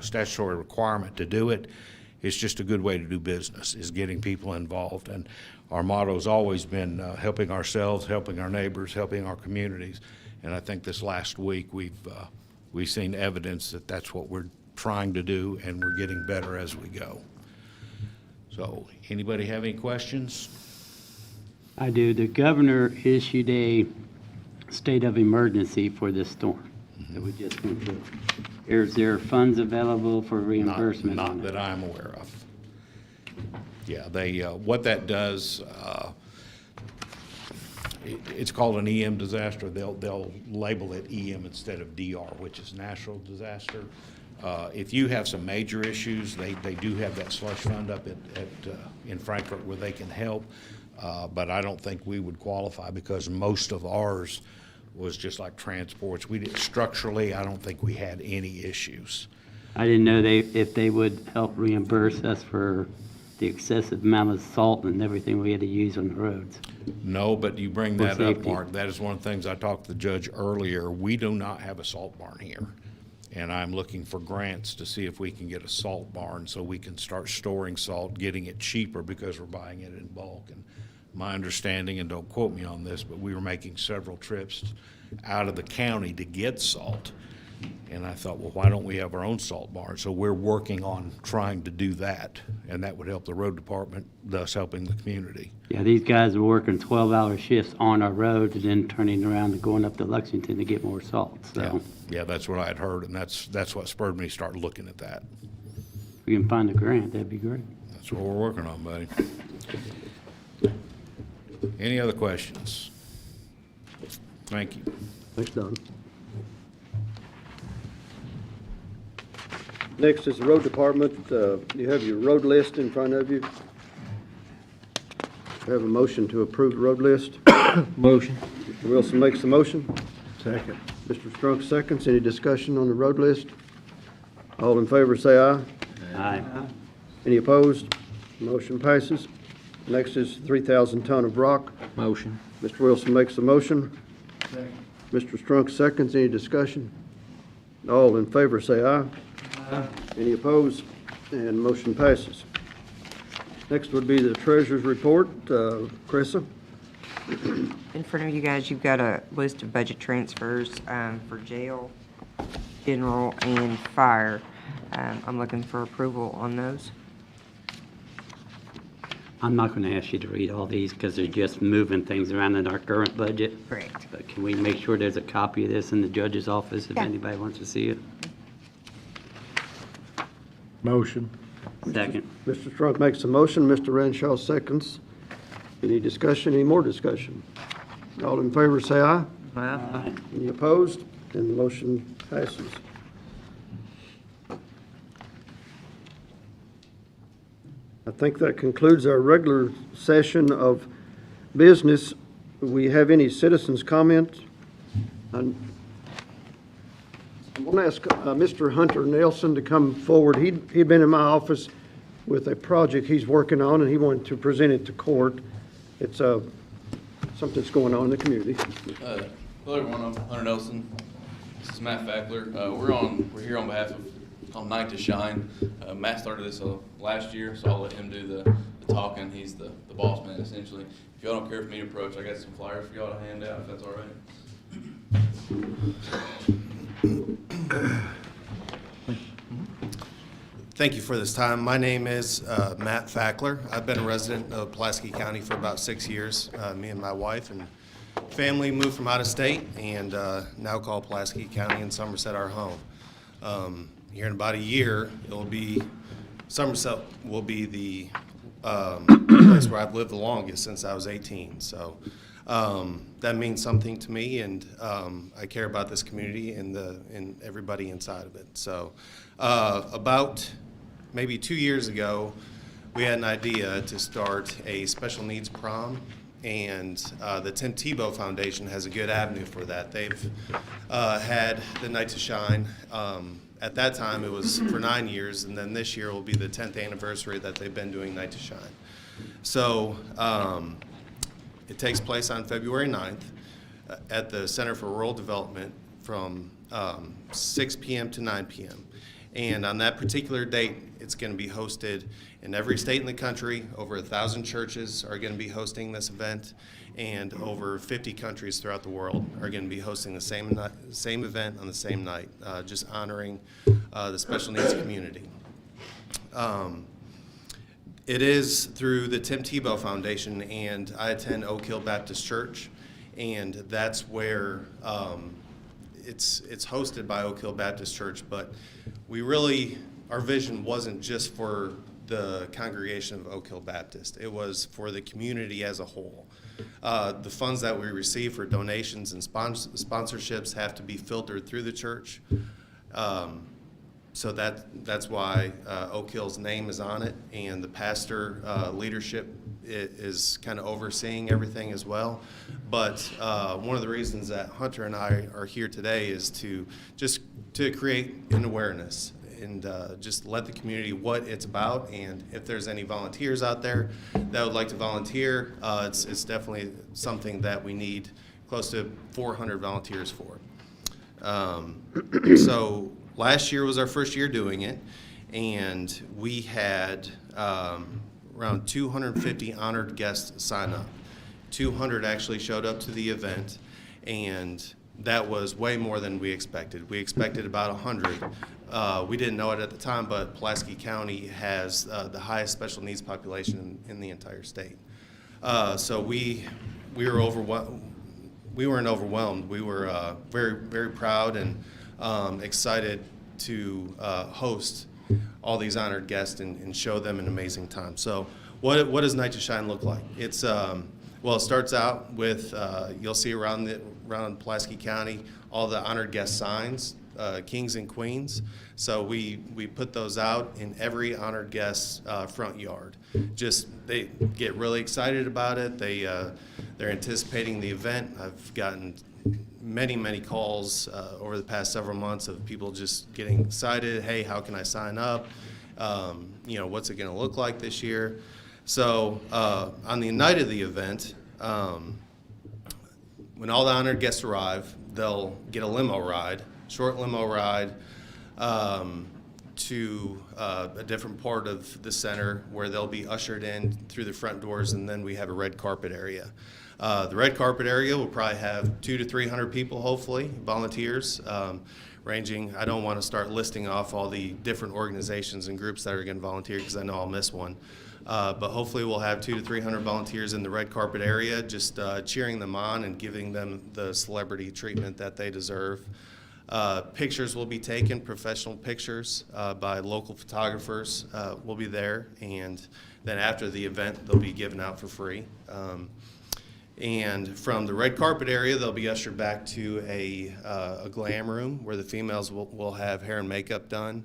Speaker 12: statutory requirement to do it, it's just a good way to do business, is getting people involved. And our motto has always been helping ourselves, helping our neighbors, helping our communities. And I think this last week we've seen evidence that that's what we're trying to do, and we're getting better as we go. So anybody have any questions?
Speaker 2: I do. The governor issued a state of emergency for this storm that we just went through. Is there funds available for reimbursement?
Speaker 12: Not that I'm aware of. Yeah, they, what that does, it's called an EM disaster. They'll label it EM instead of DR, which is natural disaster. If you have some major issues, they do have that slush fund up in Frankfurt where they can help. But I don't think we would qualify because most of ours was just like transports. Structurally, I don't think we had any issues.
Speaker 2: I didn't know if they would help reimburse us for the excessive amount of salt and everything we had to use on the roads.
Speaker 12: No, but you bring
Speaker 2: For
Speaker 12: that up,
Speaker 2: safety.
Speaker 12: Mark. That is one of the things I talked to the judge earlier. We do not have a salt barn here. And I'm looking for grants to see if we can get a salt barn so we can start storing salt, getting it cheaper because we're buying it in bulk. And my understanding, and don't quote me on this, but we were making several trips out of the county to get salt. And I thought, well, why don't we have our own salt barn? So we're working on trying to do that, and that would help the road department, thus helping the community.
Speaker 2: Yeah, these guys were working 12-hour shifts on our roads and then turning around and going up to Lexington to get more salt, so.
Speaker 12: Yeah, that's what I had heard, and that's what spurred me to start looking at that.
Speaker 2: If we can find a grant, that'd be great.
Speaker 12: That's what we're working on, buddy. Any other questions? Thank you.
Speaker 1: Thanks, Don. Next is the road department. You have your road list in front of you. We have a motion to approve the road list.
Speaker 7: Motion.
Speaker 1: Mr. Wilson makes the motion.
Speaker 5: Second.
Speaker 1: Mr. Strunk seconds. Any discussion on the road list? All in favor say aye.
Speaker 2: Aye.
Speaker 1: Any opposed? Motion passes. Next is 3,000 ton of rock.
Speaker 7: Motion.
Speaker 1: Mr. Wilson makes the motion. Mr. Strunk seconds. Any discussion? All in favor say aye. Any opposed? And motion passes. Next would be the treasurer's report. Carissa?
Speaker 13: In front of you guys, you've got a list of budget transfers for jail, general, and fire. I'm looking for approval on those.
Speaker 2: I'm not gonna ask you to read all these because they're just moving things around in our current budget.
Speaker 13: Correct.
Speaker 2: But can we make sure there's a copy of this in the judge's office if
Speaker 13: Yeah.
Speaker 2: anybody wants to see it?
Speaker 5: Motion.
Speaker 2: Second.
Speaker 1: Mr. Strunk makes a motion. Mr. Renshaw seconds. Any discussion? Any more discussion? All in favor say aye.
Speaker 8: Aye.
Speaker 1: Any opposed? And the motion passes. I think that concludes our regular session of business. Do we have any citizens' comments? I want to ask Mr. Hunter Nelson to come forward. He'd been in my office with a project he's working on, and he wanted to present it to court. It's something that's going on in the community.
Speaker 14: Hello everyone, I'm Hunter Nelson. This is Matt Fackler. We're here on behalf of Night to Shine. Matt started this last year, so I'll let him do the talking. He's the boss man essentially. If y'all don't care for me to approach, I got some flyers for y'all to hand out if that's all right.
Speaker 15: Thank you for this time. My name is Matt Fackler. I've been a resident of Pulaski County for about 6 years. Me and my wife and family moved from out of state and now call Pulaski County and Somerset our home. Here in about a year, Somerset will be the place where I've lived the longest since I was 18. So that means something to me, and I care about this community and everybody inside of it. So about maybe 2 years ago, we had an idea to start a special needs prom, and the Tim Tebow Foundation has a good avenue for that. They've had the Night to Shine. At that time, it was for 9 years, and then this year will be the 10th anniversary that they've been doing Night to Shine. So it takes place on February 9th at the Center for Rural Development from 6 p.m. to 9 p.m. And on that particular date, it's going to be hosted in every state in the country. Over 1,000 churches are going to be hosting this event, and over 50 countries throughout the world are going to be hosting the same event on the same night, just honoring the special needs community. It is through the Tim Tebow Foundation, and I attend Oak Hill Baptist Church, and that's where it's hosted by Oak Hill Baptist Church, but our vision wasn't just for the congregation of Oak Hill Baptist. It was for the community as a whole. The funds that we receive for donations and sponsorships have to be filtered through the church. So that's why Oak Hill's name is on it, and the pastor leadership is kind of overseeing everything as well. But one of the reasons that Hunter and I are here today is to create an awareness and just let the community what it's about. And if there's any volunteers out there that would like to volunteer, it's definitely something that we need close to 400 volunteers for. So last year was our first year doing it, and we had around 250 honored guests sign up. 200 actually showed up to the event, and that was way more than we expected. We expected about 100. We didn't know it at the time, but Pulaski County has the highest special needs population in the entire state. So we were overwhelmed. We weren't overwhelmed. We were very, very proud and excited to host all these honored guests and show them an amazing time. So what does Night to Shine look like? It's well, it starts out with you'll see around Pulaski County all the honored guest signs, kings and queens. So we put those out in every honored guest's front yard. Just they get really excited about it. They're anticipating the event. I've gotten many calls over the past several months of people just getting excited. Hey, how can I sign up? What's it going to look like this year? So on the night of the event, when all the honored guests arrive, they'll get a limo ride, short limo ride, to a different part of the center where they'll be ushered in through the front doors, and then we have a red carpet area. The red carpet area will probably have 200 to 300 people, hopefully, volunteers, ranging. I don't want to start listing off all the different organizations and groups that are going to volunteer because I know I'll miss one. But hopefully we'll have 200 to 300 volunteers in the red carpet area, just cheering them on and giving them the celebrity treatment that they deserve. Pictures will be taken, professional pictures by local photographers will be there, and then after the event they'll be given out for free. And from the red carpet area, they'll be ushered back to a glam room where the females will have hair and makeup done,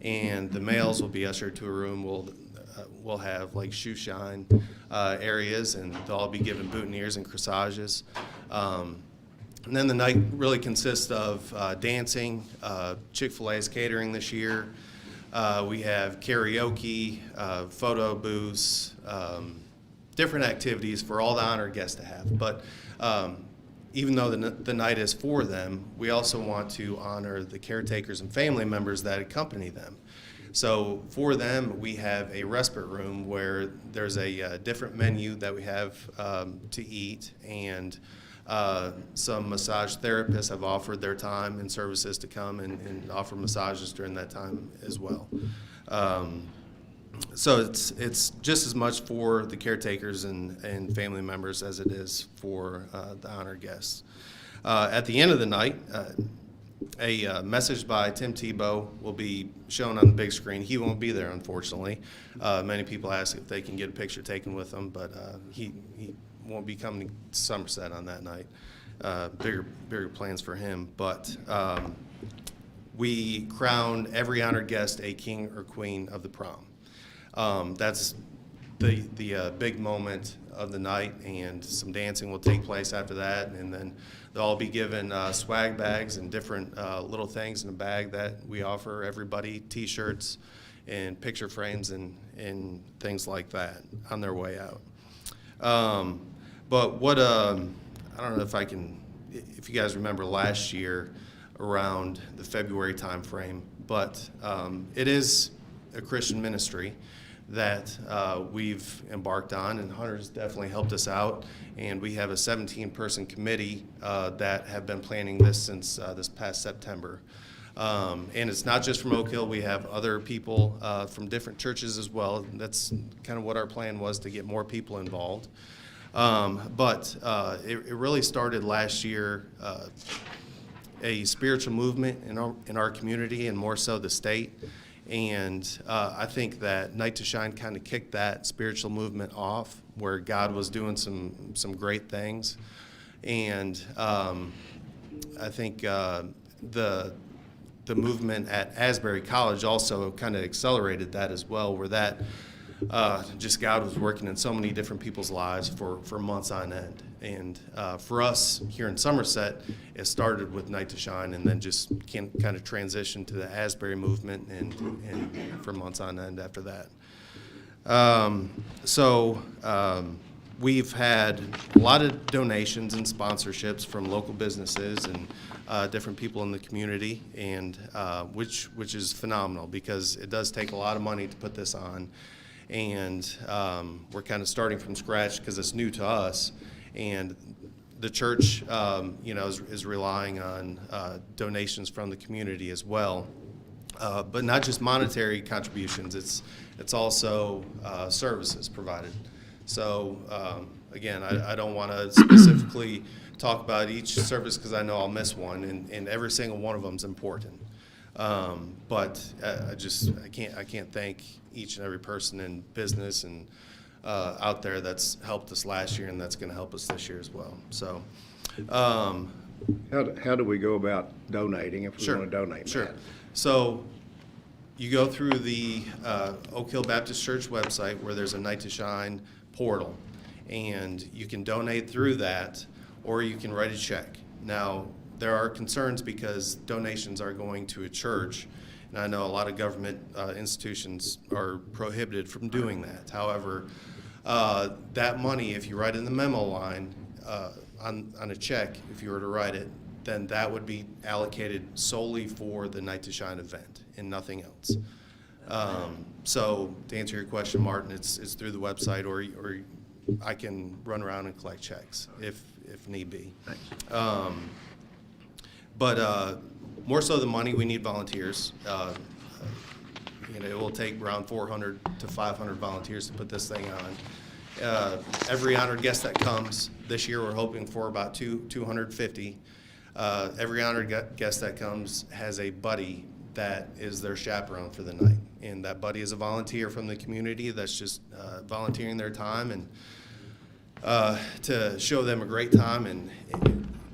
Speaker 15: and the males will be ushered to a room we'll have like shoe shine areas, and they'll all be given boutonnieres and corsages. And then the night really consists of dancing. Chick-fil-A is catering this year. We have karaoke, photo booths, different activities for all the honored guests to have. But even though the night is for them, we also want to honor the caretakers and family members that accompany them. So for them, we have a respite room where there's a different menu that we have to eat, and some massage therapists have offered their time and services to come and offer massages during that time as well. So it's just as much for the caretakers and family members as it is for the honored guests. At the end of the night, a message by Tim Tebow will be shown on the big screen. He won't be there, unfortunately. Many people ask if they can get a picture taken with him, but he won't be coming to Somerset on that night. Bigger plans for him. But we crown every honored guest a king or queen of the prom. That's the big moment of the night, and some dancing will take place after that, and then they'll all be given swag bags and different little things in a bag that we offer everybody, T-shirts and picture frames and things like that on their way out. But what I don't know if you guys remember last year around the February time frame, but it is a Christian ministry that we've embarked on, and Hunter's definitely helped us out, and we have a 17-person committee that have been planning this since this past September. And it's not just from Oak Hill. We have other people from different churches as well. That's kind of what our plan was, to get more people involved. But it really started last year, a spiritual movement in our community, and more so the state. And I think that Night to Shine kind of kicked that spiritual movement off, where God was doing some great things. And I think the movement at Asbury College also kind of accelerated that as well, where that just God was working in so many different people's lives for months on end. And for us here in Somerset, it started with Night to Shine and then just kind of transitioned to the Asbury movement and for months on end after that. We've had a lot of donations and sponsorships from local businesses and different people in the community, and which is phenomenal because it does take a lot of money to put this on. And we're kind of starting from scratch because it's new to us. And the church, is relying on donations from the community as well, but not just monetary contributions. It's also services provided. So again, I don't want to specifically talk about each service because I know I'll miss one, and every single one of them is important. But I can't thank each and every person in business and out there that's helped us last year and that's going to help us this year as well. So,
Speaker 4: How do we go about donating if we want to donate?
Speaker 15: Sure.
Speaker 4: Matt?
Speaker 15: So you go through the Oak Hill Baptist Church website where there's a Night to Shine portal, and you can donate through that, or you can write a check. Now, there are concerns because donations are going to a church, and I know a lot of government institutions are prohibited from doing that. However, that money, if you write in the memo line on a check, if you were to write it, then that would be allocated solely for the Night to Shine event and nothing else. So to answer your question, Martin, it's through the website, or I can run around and collect checks if need be. But more so than money, we need volunteers. It will take around 400 to 500 volunteers to put this thing on. Every honored guest that comes, this year we're hoping for about 250. Every honored guest that comes has a buddy that is their chaperone for the night. And that buddy is a volunteer from the community that's just volunteering their time and to show them a great time. And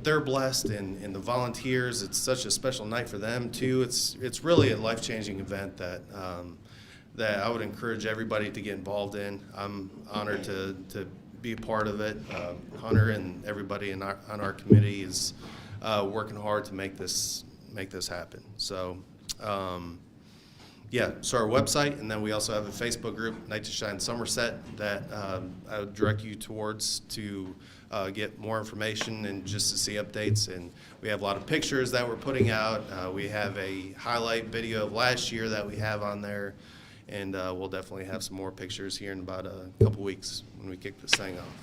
Speaker 15: they're blessed, and the volunteers, it's such a special night for them too. It's really a life-changing event that I would encourage everybody to get involved in. I'm honored to be a part of it. Hunter and everybody on our committee is working hard to make this happen. So so our website, and then we also have a Facebook group, Night to Shine Somerset, that I would direct you towards to get more information and just to see updates. And we have a lot of pictures that we're putting out. We have a highlight video of last year that we have on there, and we'll definitely have some more pictures here in about a couple weeks when we kick this thing off.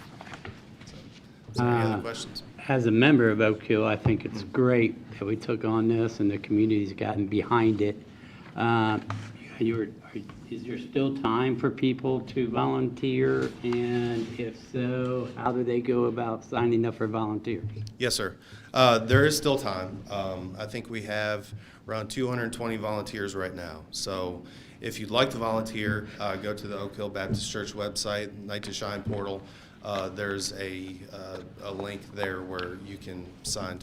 Speaker 15: So any other questions?
Speaker 2: As a member of Oak Hill, I think it's great that we took on this and the community's gotten behind it. Is there still time for people to volunteer? And if so, how do they go about signing up for volunteers?
Speaker 15: Yes, sir. There is still time. I think we have around 220 volunteers right now. So if you'd like to volunteer, go to the Oak Hill Baptist Church website, Night to Shine portal. There's a link there where you can sign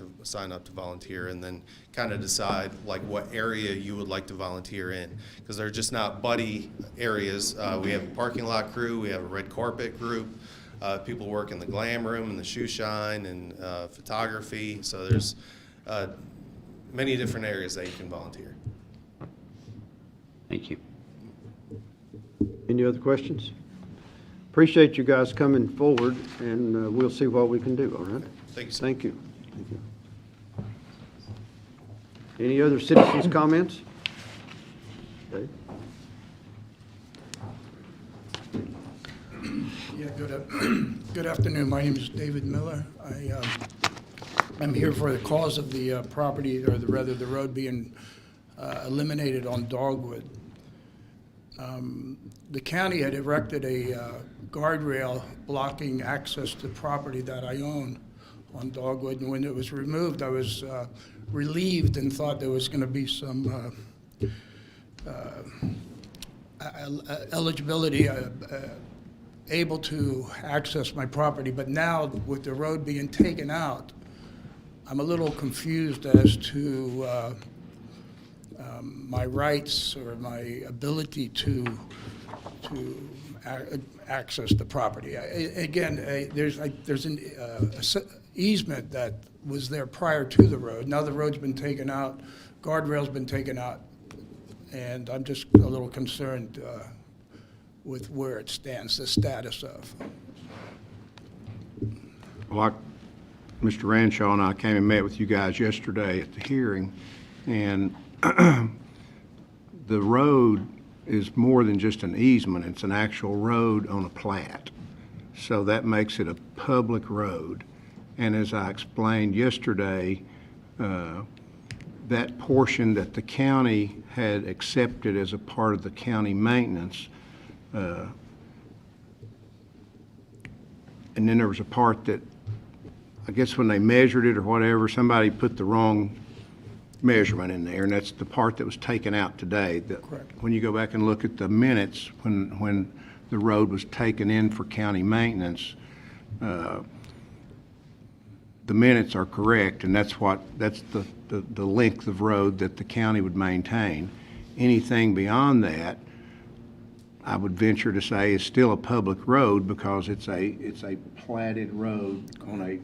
Speaker 15: up to volunteer, and then kind of decide like what area you would like to volunteer in, because they're just not buddy areas. We have a parking lot crew, we have a red carpet group, people work in the glam room and the shoe shine and photography. So there's many different areas that you can volunteer.
Speaker 2: Thank you.
Speaker 1: Any other questions? Appreciate you guys coming forward, and we'll see what we can do, all right?
Speaker 15: Thank you, sir.
Speaker 1: Thank you. Thank you. Any other citizens' comments? Okay.
Speaker 16: Yeah, good afternoon. My name is David Miller. I'm here for the cause of the property, or rather the road being eliminated on Dogwood. The county had erected a guardrail blocking access to property that I own on Dogwood, and when it was removed, I was relieved and thought there was going to be some eligibility, able to access my property. But now, with the road being taken out, I'm a little confused as to my rights or my ability to access the property. Again, there's an easement that was there prior to the road. Now the road's been taken out, guardrail's been taken out, and I'm just a little concerned with where it stands, the status of.
Speaker 4: Like Mr. Ranshaw and I came and met with you guys yesterday at the hearing, and the road is more than just an easement. It's an actual road on a plat. So that makes it a public road. And as I explained yesterday, that portion that the county had accepted as a part of the county maintenance, and then there was a part that, I guess when they measured it or whatever, somebody put the wrong measurement in there, and that's the part that was taken out today.
Speaker 16: Correct.
Speaker 4: When you go back and look at the minutes, when the road was taken in for county maintenance, the minutes are correct, and that's the length of road that the county would maintain. Anything beyond that, I would venture to say, is still a public road because it's a platted road on a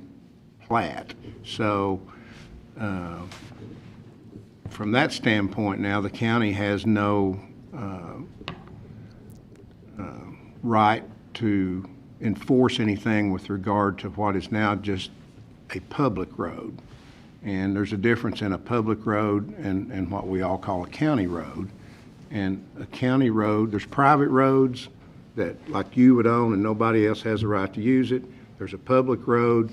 Speaker 4: plat. So from that standpoint now, the county has no right to enforce anything with regard to what is now just a public road. And there's a difference in a public road and what we all call a county road. And a county road, there's private roads that like you would own and nobody else has a right to use it. There's a public road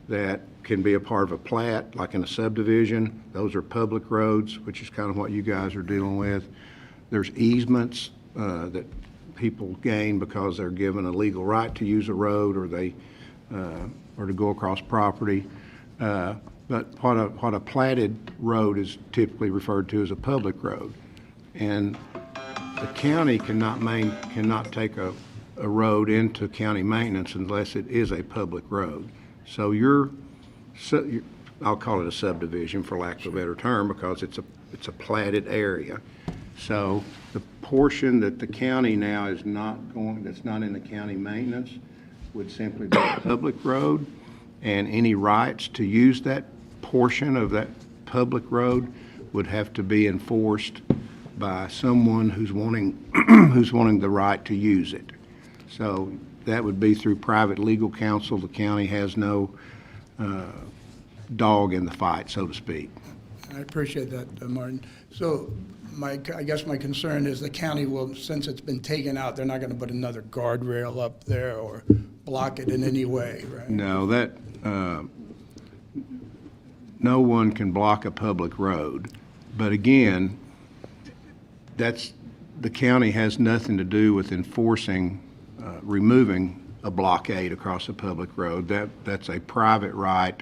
Speaker 4: that can be a part of a plat, like in a subdivision. Those are public roads, which is kind of what you guys are dealing with. There's easements that people gain because they're given a legal right to use a road or they or to go across property. But what a platted road is typically referred to as a public road. And the county cannot take a road into county maintenance unless it is a public road. So I'll call it a subdivision for lack of a better term because it's a platted area. So the portion that the county now is that's not in the county maintenance would simply be a public road, and any rights to use that portion of that public road would have to be enforced by someone who's wanting the right to use it. So that would be through private legal counsel. The county has no dog in the fight, so to speak.
Speaker 16: I appreciate that, Martin. So I guess my concern is the county will, since it's been taken out, they're not going to put another guardrail up there or block it in any way, right?
Speaker 4: No, no one can block a public road. But again, the county has nothing to do with enforcing, removing a blockade across a public road. That's a private right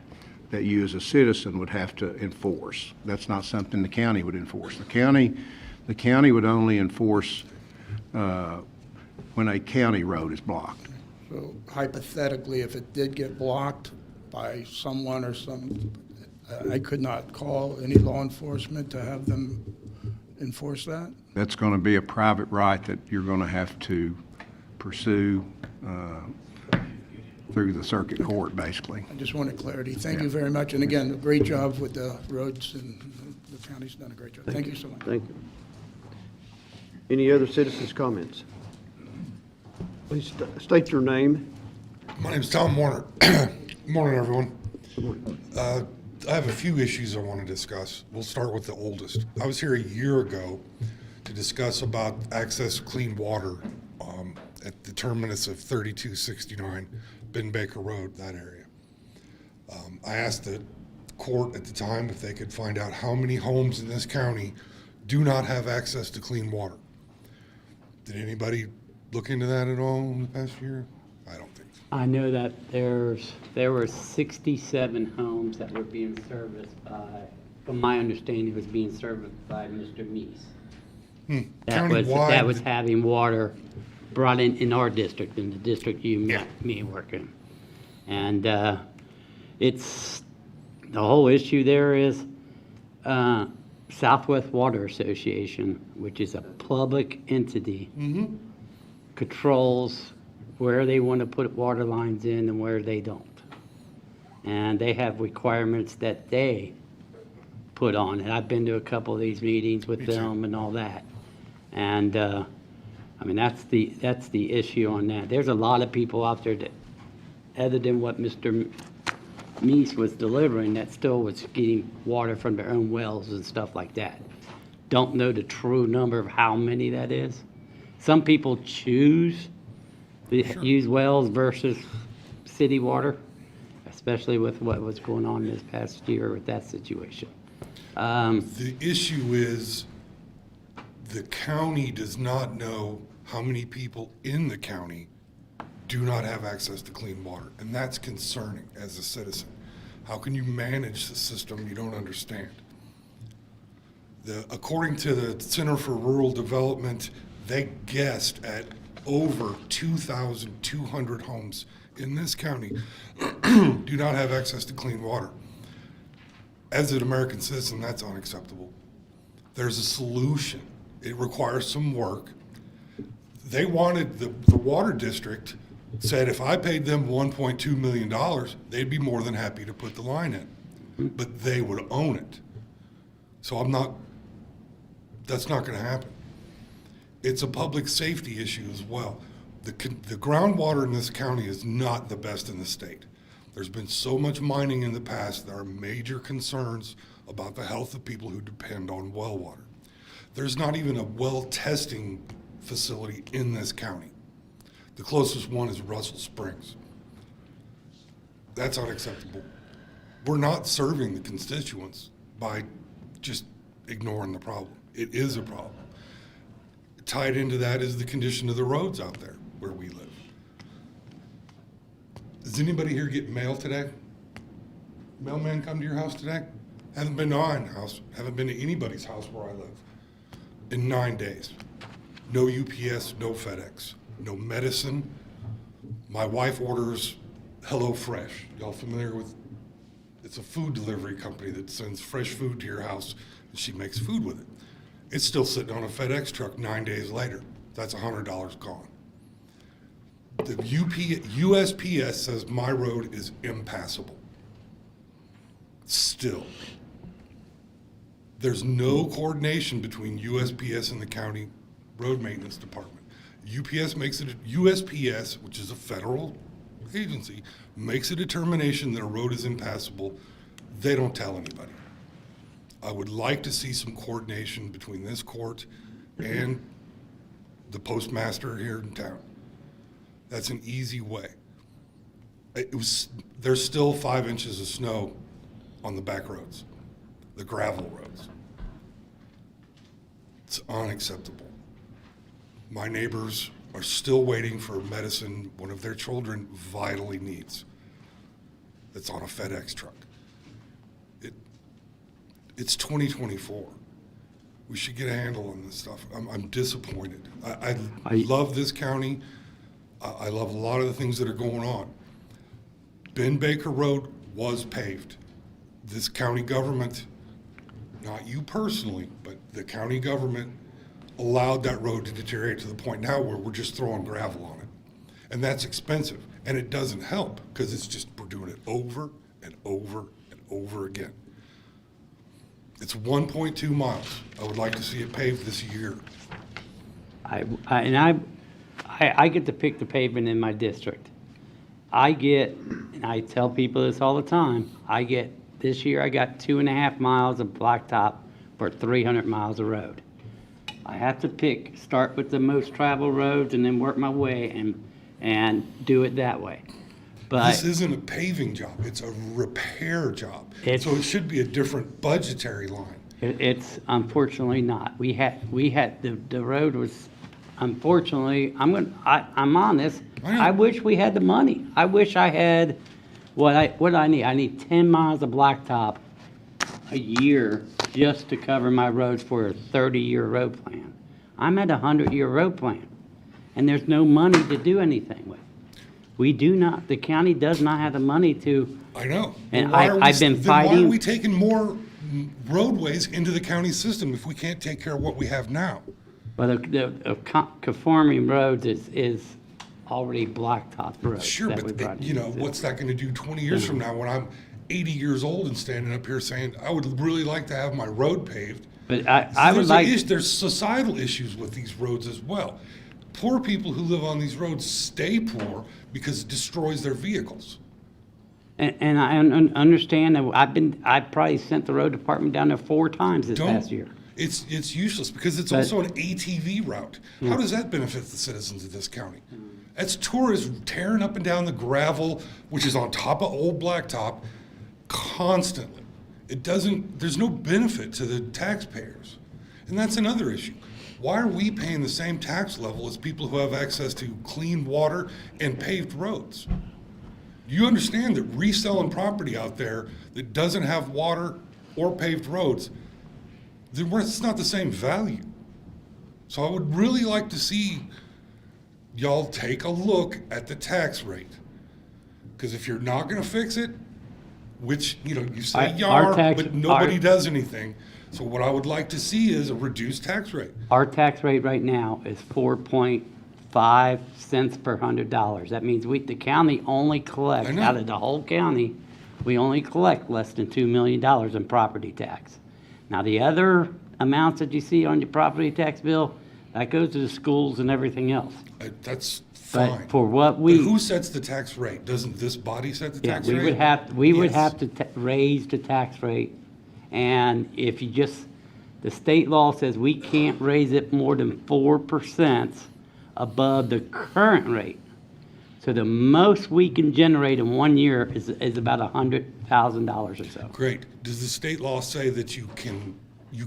Speaker 4: that you as a citizen would have to enforce. That's not something the county would enforce. The county would only enforce when a county road is blocked.
Speaker 16: So hypothetically, if it did get blocked by someone or I could not call any law enforcement to have them enforce that?
Speaker 4: That's going to be a private right that you're going to have to pursue through the circuit court, basically.
Speaker 16: I just wanted clarity. Thank you very much. And again, great job with the roads, and the county's done a great job. Thank you so much.
Speaker 1: Thank you. Any other citizens' comments? Please state your name.
Speaker 17: My name is Tom Warner. Morning, everyone. I have a few issues I want to discuss. We'll start with the oldest. I was here a year ago to discuss about access to clean water at the terminus of 3269 Ben Baker Road, that area. I asked the court at the time if they could find out how many homes in this county do not have access to clean water. Did anybody look into that at all in the past year? I don't think so.
Speaker 2: I know that there were 67 homes that were being serviced by, from my understanding, it was being serviced by Mr. Meese. That was having water brought in our district, in the district me work in. And it's, the whole issue there is Southwest Water Association, which is a public entity. controls where they want to put water lines in and where they don't. And they have requirements that they put on it. I've been to a couple of these meetings with them and all that. And, I mean, that's the issue on that. There's a lot of people out there that, other than what Mr. Meese was delivering, that still was getting water from their own wells and stuff like that. Don't know the true number of how many that is. Some people choose to use wells versus city water, especially with what was going on this past year with that situation.
Speaker 17: The issue is the county does not know how many people in the county do not have access to clean water, and that's concerning as a citizen. How can you manage the system you don't understand? According to the Center for Rural Development, they guessed at over 2,200 homes in this county do not have access to clean water. As an American citizen, that's unacceptable. There's a solution. It requires some work. They wanted, the water district said if I paid them $1.2 million, they'd be more than happy to put the line in, but they would own it. So that's not gonna happen. It's a public safety issue as well. The groundwater in this county is not the best in the state. There's been so much mining in the past, there are major concerns about the health of people who depend on well water. There's not even a well testing facility in this county. The closest one is Russell Springs. That's unacceptable. We're not serving the constituents by just ignoring the problem. It is a problem. Tied into that is the condition of the roads out there where we live. Does anybody here get mail today? Mailman come to your house today? Haven't been to my house, haven't been to anybody's house where I live in 9 days. No UPS, no FedEx, no medicine. My wife orders HelloFresh. Y'all familiar with, it's a food delivery company that sends fresh food to your house and she makes food with it. It's still sitting on a FedEx truck 9 days later. That's $100 gone. The USPS says my road is impassable. Still. There's no coordination between USPS and the county road maintenance department. USPS, which is a federal agency, makes a determination that a road is impassable. They don't tell anybody. I would like to see some coordination between this court and the postmaster here in town. That's an easy way. There's still 5 inches of snow on the back roads, the gravel roads. It's unacceptable. My neighbors are still waiting for medicine one of their children vitally needs. That's on a FedEx truck. It's 2024. We should get a handle on this stuff. I'm disappointed. I love this county. I love a lot of the things that are going on. Ben Baker Road was paved. This county government, not you personally, but the county government allowed that road to deteriorate to the point now where we're just throwing gravel on it. And that's expensive. And it doesn't help because it's just, we're doing it over and over and over again. It's 1.2 miles. I would like to see it paved this year.
Speaker 2: I get to pick the pavement in my district. And I tell people this all the time, this year I got 2.5 miles of blacktop for 300 miles of road. I have to start with the most traveled roads and then work my way and do it that way. But
Speaker 17: this isn't a paving job, it's a repair job. So it should be a different budgetary line.
Speaker 2: It's unfortunately not. The road was, unfortunately, I'm honest, I wish we had the money. I wish I had what do I need? I need 10 miles of blacktop a year just to cover my roads for a 30-year road plan. I'm at a 100-year road plan, and there's no money to do anything with. The county does not have the money to.
Speaker 17: I know.
Speaker 2: And I've been fighting.
Speaker 17: Why are we taking more roadways into the county system if we can't take care of what we have now?
Speaker 2: But conforming roads is already blacktop roads.
Speaker 17: Sure,
Speaker 2: that we
Speaker 17: but
Speaker 2: brought
Speaker 17: you know,
Speaker 2: in.
Speaker 17: what's that gonna do 20 years from now when I'm 80 years old and standing up here saying, I would really like to have my road paved?
Speaker 2: But I would like.
Speaker 17: There's societal issues with these roads as well. Poor people who live on these roads stay poor because it destroys their vehicles.
Speaker 2: And I understand that I probably sent the road department down there 4 times this past year.
Speaker 17: It's useless because it's
Speaker 2: But-
Speaker 17: also an ATV route. How does that benefit the citizens of this county? That's tourists tearing up and down the gravel, which is on top of old blacktop, constantly. There's no benefit to the taxpayers. And that's another issue. Why are we paying the same tax level as people who have access to clean water and paved roads? Do you understand that reselling property out there that doesn't have water or paved roads, it's not the same value? So I would really like to see y'all take a look at the tax rate. Because if you're not gonna fix it, which, you say you
Speaker 2: Our
Speaker 17: are,
Speaker 2: tax-
Speaker 17: but nobody
Speaker 2: our-
Speaker 17: does anything. So what I would like to see is a reduced tax rate.
Speaker 2: Our tax rate right now is 4.5 cents per $100. That means the county only collects,
Speaker 17: I know.
Speaker 2: out of the whole county, we only collect less than $2 million in property tax. Now, the other amounts that you see on your property tax bill, that goes to the schools and everything else.
Speaker 17: That's fine.
Speaker 2: But for what
Speaker 17: But
Speaker 2: we,
Speaker 17: who sets the tax rate? Doesn't this body set the
Speaker 2: yeah,
Speaker 17: tax
Speaker 2: we
Speaker 17: rate?
Speaker 2: would
Speaker 17: Yes.
Speaker 2: have to raise the tax rate. And if you the state law says we can't raise it more than 4% above the current rate. So the most we can generate in 1 year is about $100,000 or so.
Speaker 17: Great. Does the state law say that you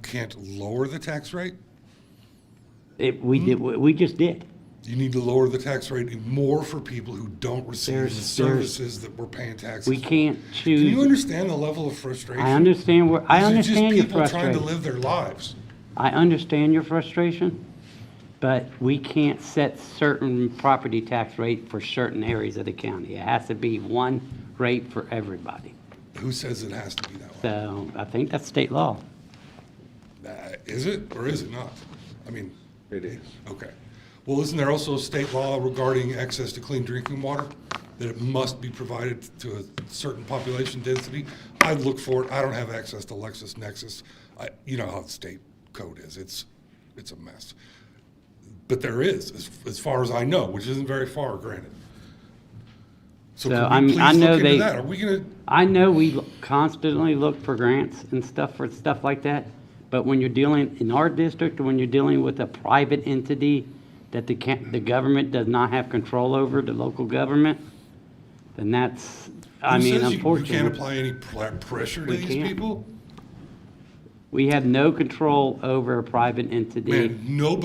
Speaker 17: can't lower the tax rate?
Speaker 2: We just did.
Speaker 17: You need to lower the tax rate more for people who don't receive the services that we're paying taxes
Speaker 2: We
Speaker 17: for.
Speaker 2: can't
Speaker 17: Can you
Speaker 2: choose.
Speaker 17: understand the level of frustration?
Speaker 2: I understand
Speaker 17: These are just
Speaker 2: your
Speaker 17: people trying to
Speaker 2: frustration.
Speaker 17: live their lives.
Speaker 2: I understand your frustration, but we can't set certain property tax rate for certain areas of the county. It has to be one rate for everybody.
Speaker 17: Who says it has to be that way?
Speaker 2: So I think that's state law.
Speaker 17: Is it or is it not? I mean. It is. Okay. Well, isn't there also state law regarding access to clean drinking water? That it must be provided to a certain population density? I look for it. I don't have access to LexisNexis. You know how the state code is. It's a mess. But there is, as far as I know, which isn't very far, granted. So can we please look into that? Are we gonna?
Speaker 2: I know we constantly look for grants and stuff for stuff like that, but when you're dealing in our district, or when you're dealing with a private entity that the government does not have control over, the local government, then that's,
Speaker 17: Who says
Speaker 2: unfortunately.
Speaker 17: you can't apply any pressure to
Speaker 2: We
Speaker 17: these
Speaker 2: can't.
Speaker 17: people?
Speaker 2: We have no control over a private entity.
Speaker 17: Man, no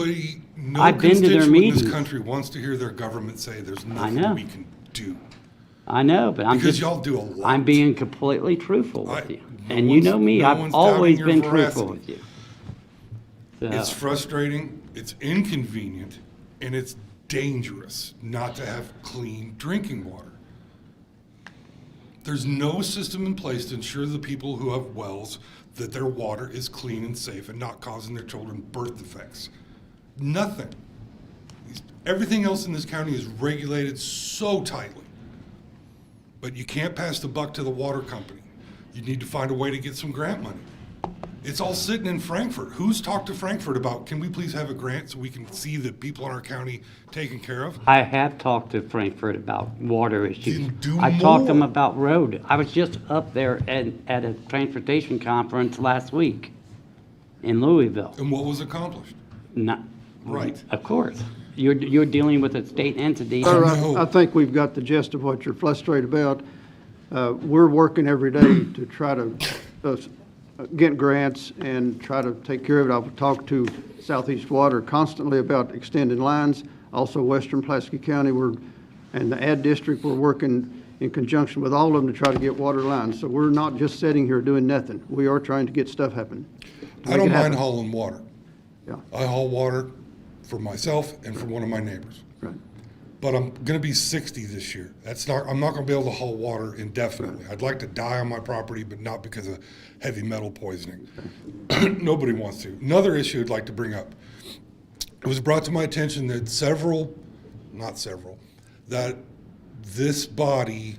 Speaker 2: I've been to their
Speaker 17: constituent in
Speaker 2: meetings.
Speaker 17: this country wants to hear their government say there's nothing
Speaker 2: know.
Speaker 17: we can do.
Speaker 2: I know, but
Speaker 17: Because y'all do a lot.
Speaker 2: I'm being completely truthful with you.
Speaker 17: no
Speaker 2: And you
Speaker 17: one's-
Speaker 2: know me,
Speaker 17: no
Speaker 2: I've
Speaker 17: one's
Speaker 2: always
Speaker 17: doubting
Speaker 2: been
Speaker 17: your
Speaker 2: truthful
Speaker 17: veracity.
Speaker 2: with you. So,
Speaker 17: It's frustrating, it's inconvenient, and it's dangerous not to have clean drinking water. There's no system in place to ensure the people who have wells that their water is clean and safe and not causing their children birth defects. Nothing. Everything else in this county is regulated so tightly. But you can't pass the buck to the water company. You need to find a way to get some grant money. It's all sitting in Frankfurt. Who's talked to Frankfurt about, can we please have a grant so we can see the people in our county taken care of?
Speaker 2: I have talked to Frankfurt about water issues.
Speaker 17: Then do
Speaker 2: I talked to them
Speaker 17: more.
Speaker 2: about road. I was just up there at a transportation conference last week in Louisville.
Speaker 17: And what was accomplished?
Speaker 2: Not,
Speaker 17: Right.
Speaker 2: of course. You're dealing with a state entity.
Speaker 1: Sir,
Speaker 17: know.
Speaker 1: I think we've got the gist of what you're frustrated about. We're working every day to try to get grants and try to take care of it. I've talked to Southeast Water constantly about extending lines, also Western Pulaski County, and the ad district, we're working in conjunction with all of them to try to get water lines. So we're not just sitting here doing nothing. We are trying to get stuff happen.
Speaker 17: I don't mind hauling water.
Speaker 1: Yeah.
Speaker 17: I haul water for myself and for one of my neighbors.
Speaker 1: Right.
Speaker 17: But I'm gonna be 60 this year. I'm not gonna be able to haul water indefinitely. I'd like to die on my property, but not because of heavy metal poisoning. Nobody wants to. Another issue I'd like to bring up. it was brought to my attention that that this body,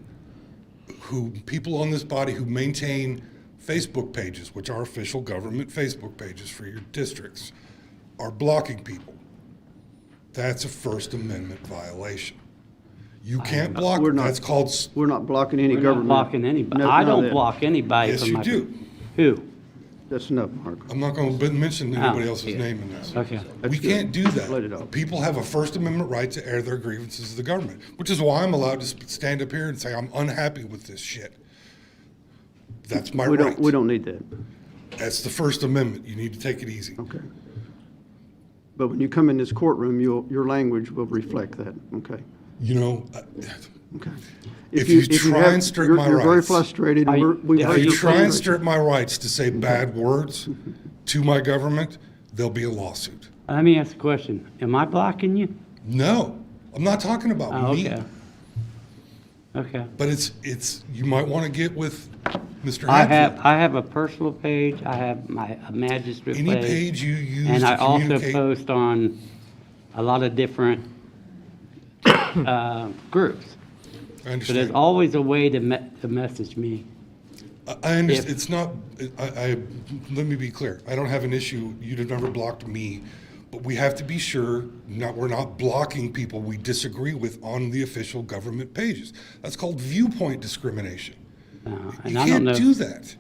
Speaker 17: people on this body who maintain Facebook pages, which are official government Facebook pages for your districts, are blocking people. That's a First Amendment violation. You can't block, that's called.
Speaker 1: We're not blocking any
Speaker 2: We're
Speaker 1: government.
Speaker 2: not blocking anybody.
Speaker 1: No,
Speaker 2: I
Speaker 1: none of
Speaker 2: don't
Speaker 1: that.
Speaker 2: block anybody
Speaker 17: Yes,
Speaker 2: from
Speaker 17: you
Speaker 2: my.
Speaker 17: do.
Speaker 2: Who?
Speaker 1: That's enough, Mark.
Speaker 17: I'm not going to mention anybody else's
Speaker 2: yeah.
Speaker 17: name in this.
Speaker 2: Okay.
Speaker 17: We can't do
Speaker 1: Let it
Speaker 17: that.
Speaker 1: out.
Speaker 17: People have a First Amendment right to air their grievances to the government, which is why I'm allowed to stand up here and say I'm unhappy with this shit. That's my right.
Speaker 1: We don't need that.
Speaker 17: That's the First Amendment. You need to take it easy.
Speaker 1: Okay. But when you come in this courtroom, your language will reflect that, okay?
Speaker 17: You know,
Speaker 1: Okay.
Speaker 17: if you try
Speaker 1: have-
Speaker 17: and strip
Speaker 1: you're-
Speaker 17: my
Speaker 1: You're very
Speaker 17: rights-
Speaker 1: frustrated, and we've
Speaker 17: if
Speaker 1: heard
Speaker 17: you
Speaker 1: your
Speaker 17: try and
Speaker 1: frustration.
Speaker 17: strip my rights to say bad words to my government, there'll be a lawsuit.
Speaker 2: Let me ask a question. Am I blocking you?
Speaker 17: No, I'm not talking about
Speaker 2: Oh,
Speaker 17: me.
Speaker 2: okay. Okay.
Speaker 17: But it's you might want to get with Mr.
Speaker 2: I
Speaker 17: Hatfield.
Speaker 2: have a personal page. I have a magistrate
Speaker 17: Any
Speaker 2: page.
Speaker 17: page you use
Speaker 2: And
Speaker 17: to
Speaker 2: I also
Speaker 17: communicate-
Speaker 2: post on a lot of different groups.
Speaker 17: I
Speaker 2: So there's
Speaker 17: understand.
Speaker 2: always a way to message me.
Speaker 17: I understand.
Speaker 2: if-
Speaker 17: It's not. Let me be clear. I don't have an issue. You'd have never blocked me, but we have to be sure we're not blocking people we disagree with on the official government pages. That's called viewpoint discrimination.
Speaker 2: And
Speaker 17: You
Speaker 2: I don't
Speaker 17: can't
Speaker 2: know.
Speaker 17: do that.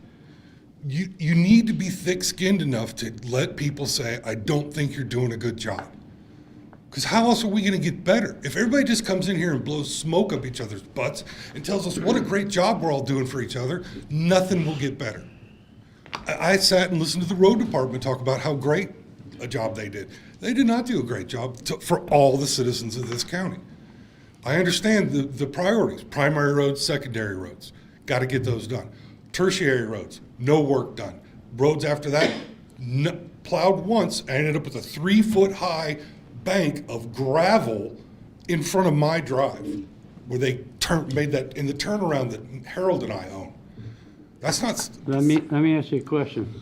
Speaker 17: You need to be thick-skinned enough to let people say, I don't think you're doing a good job. Because how else are we going to get better? If everybody just comes in here and blows smoke up each other's butts and tells us what a great job we're all doing for each other, nothing will get better. I sat and listened to the road department talk about how great a job they did. They did not do a great job for all the citizens of this county. I understand the priorities, primary roads, secondary roads. Got to get those done. Tertiary roads, no work done. Roads after that, plowed once. I ended up with a 3-foot-high bank of gravel in front of my drive, where they made that in the turnaround that Harold and I own. That's not.
Speaker 2: Let me ask you a question.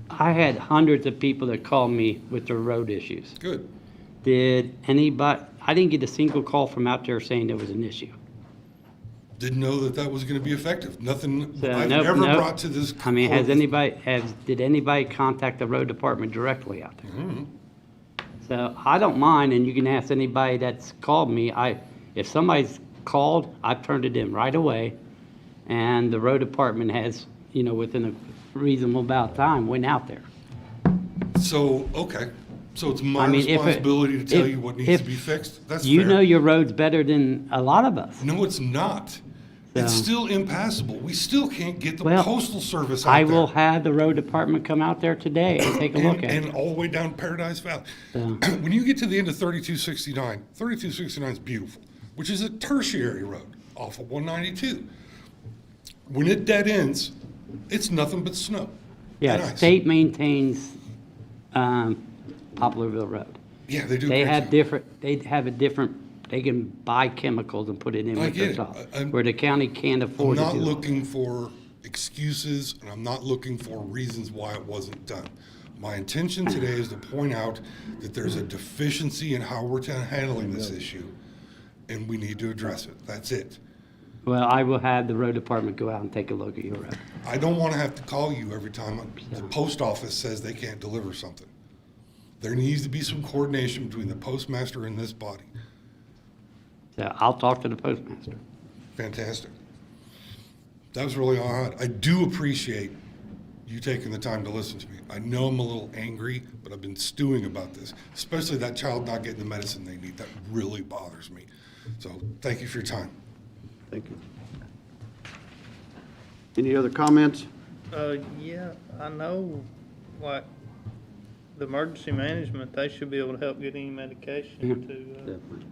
Speaker 2: I had hundreds of people that called me with their road issues.
Speaker 17: Good.
Speaker 2: Did anybody? I didn't get a single call from out there saying there was an issue.
Speaker 17: Didn't know that was going to be effective. Nothing
Speaker 2: So,
Speaker 17: I've
Speaker 2: nope,
Speaker 17: ever
Speaker 2: nope.
Speaker 17: brought to this.
Speaker 2: I mean,
Speaker 17: court.
Speaker 2: did anybody contact the road department directly out there? So I don't mind, and you can ask anybody that's called me. If somebody's called, I've turned it in right away, and the road department has, within a reasonable amount of time, went out there.
Speaker 17: So, okay. So it's my
Speaker 2: I mean, if it-
Speaker 17: responsibility to tell
Speaker 2: if-
Speaker 17: you what needs
Speaker 2: if
Speaker 17: to be fixed? That's
Speaker 2: You
Speaker 17: fair.
Speaker 2: know your roads better than a lot of us.
Speaker 17: No, it's not. It's
Speaker 2: So-
Speaker 17: still impassable. We still can't get the
Speaker 2: Well,
Speaker 17: postal service out
Speaker 2: I
Speaker 17: there.
Speaker 2: will have the road department come out there today and take a look at
Speaker 17: And
Speaker 2: it.
Speaker 17: all the way down Paradise Valley.
Speaker 2: So-
Speaker 17: When you get to the end of 3269 is beautiful, which is a tertiary road off of 192. When it dead ends, it's nothing but snow. and
Speaker 2: Yeah,
Speaker 17: ice.
Speaker 2: state maintains Poplarville Road.
Speaker 17: Yeah, they do. a
Speaker 2: They
Speaker 17: great
Speaker 2: have
Speaker 17: job.
Speaker 2: they can buy chemicals and put it in
Speaker 17: I
Speaker 2: with
Speaker 17: get
Speaker 2: their
Speaker 17: it.
Speaker 2: stuff, where the county can't
Speaker 17: I'm
Speaker 2: afford to
Speaker 17: not
Speaker 2: do it.
Speaker 17: looking for excuses, and I'm not looking for reasons why it wasn't done. My intention today is to point out that there's a deficiency in how we're handling this issue, and we need to address it. That's it.
Speaker 2: Well, I will have the road department go out and take a look at your road.
Speaker 17: I don't want to have to call you every time the post office says they can't deliver something. There needs to be some coordination between the postmaster and this body.
Speaker 2: So I'll talk to the postmaster.
Speaker 17: Fantastic. That was really all I had. I do appreciate you taking the time to listen to me. I know I'm a little angry, but I've been stewing about this, especially that child not getting the medicine they need. That really bothers me. So thank you for your time.
Speaker 1: Thank you. Any other comments?
Speaker 8: Yeah, I know, like, the emergency management, they should be able to help get any medication
Speaker 1: Definitely.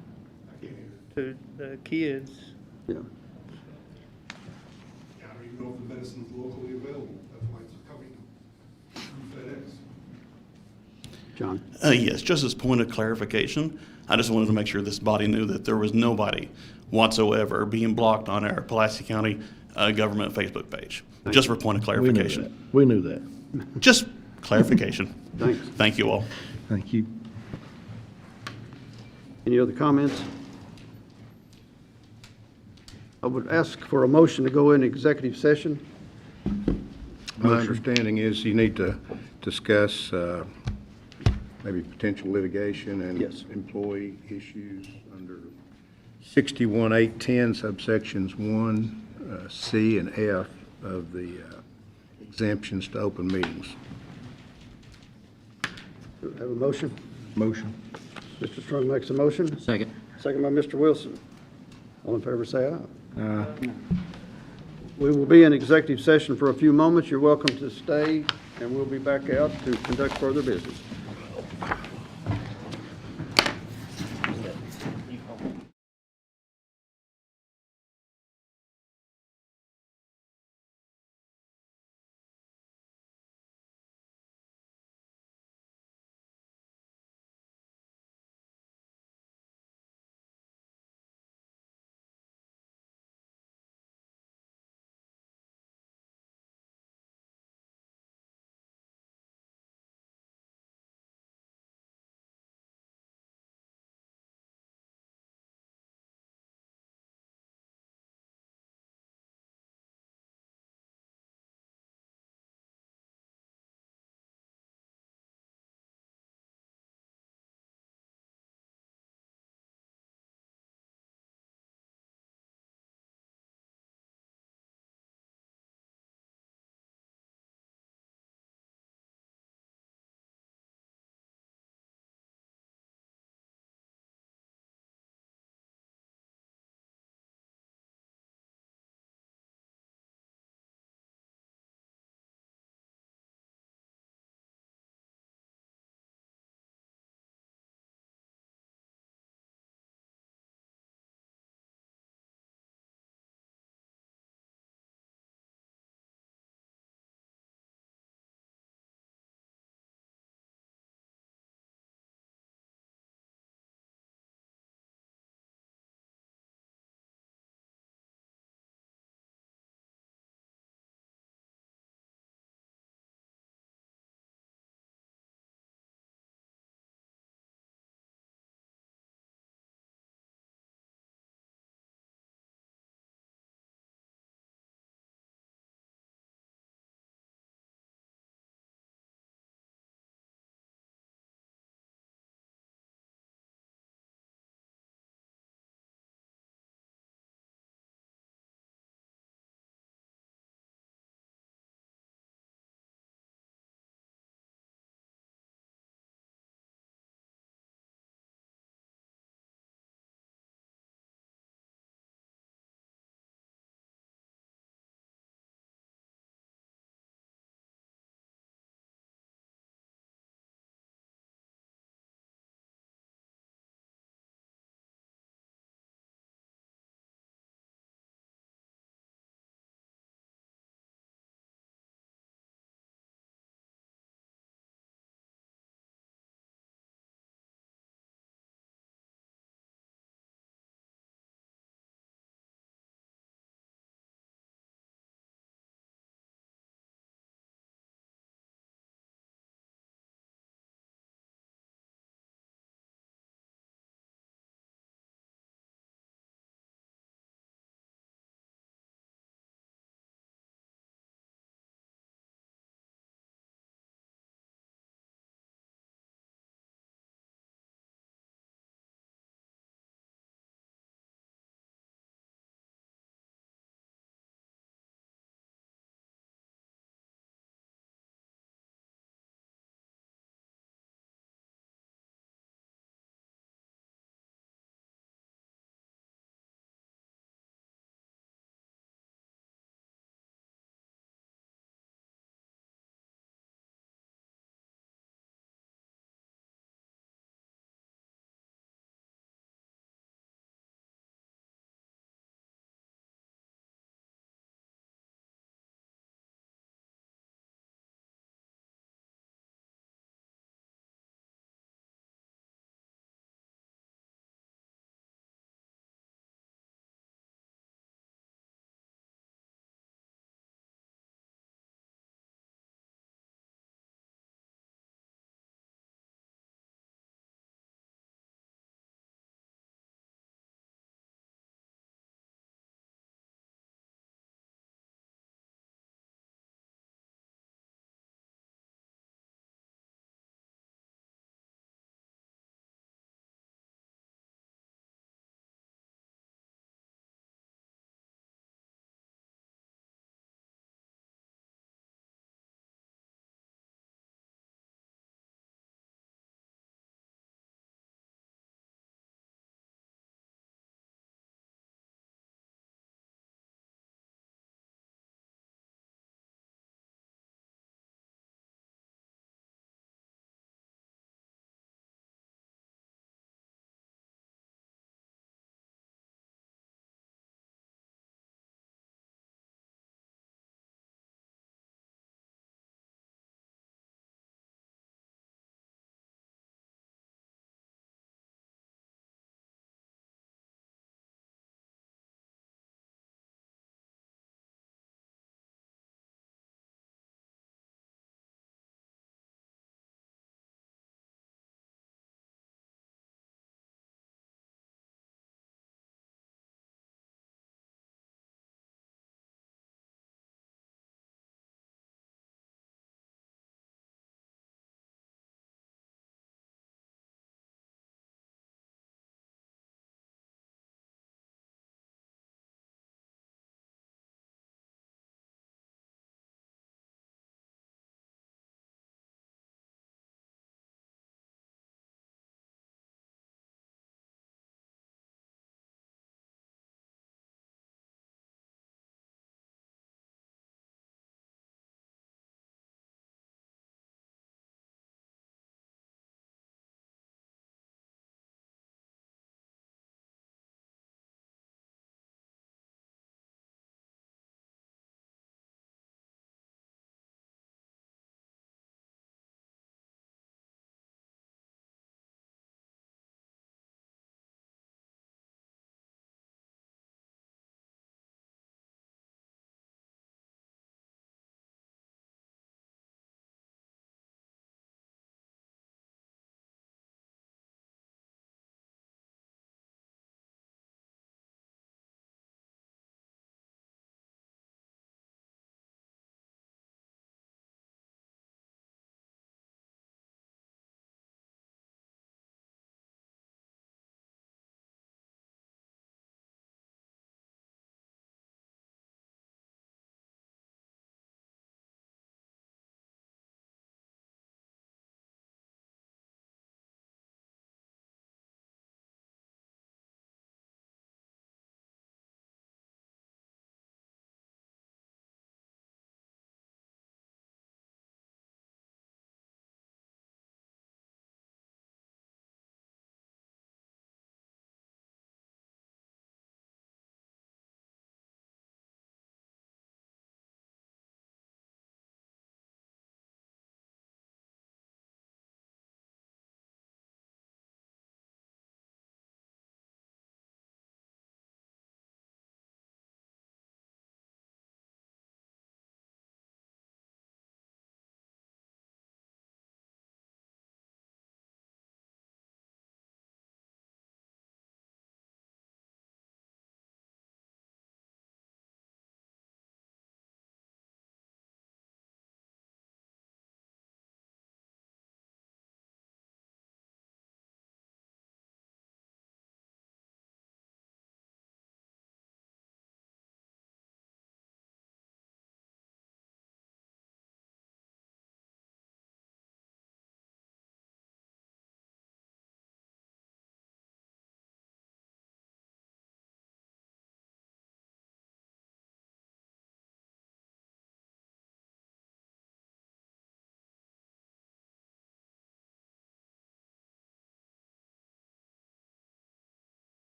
Speaker 8: to the kids.
Speaker 1: Yeah.
Speaker 17: I don't even know if the medicine's locally available. That's why it's coming through FedEx.
Speaker 1: John?
Speaker 18: Yes, just as point of clarification, I just wanted to make sure this body knew that there was nobody whatsoever being blocked on our Pulaski County government Facebook page. Just for point of clarification.
Speaker 5: We knew that.
Speaker 18: Just clarification.
Speaker 1: Thanks.
Speaker 18: Thank you all.
Speaker 5: Thank you.
Speaker 1: Any other comments? I would ask for a motion to go in executive session.
Speaker 4: My understanding is you need to discuss maybe potential litigation and
Speaker 1: Yes.
Speaker 4: employee issues under 61.810 subsections 1, C, and F of the exemptions to open meetings.
Speaker 1: Do we have a motion?
Speaker 5: Motion.
Speaker 1: Mr. Strong makes a motion.
Speaker 7: Second.
Speaker 1: Second by Mr. Wilson. All in favor, say aye. We will be in executive session for a few moments. You're welcome to stay, and we'll be back out to conduct further business.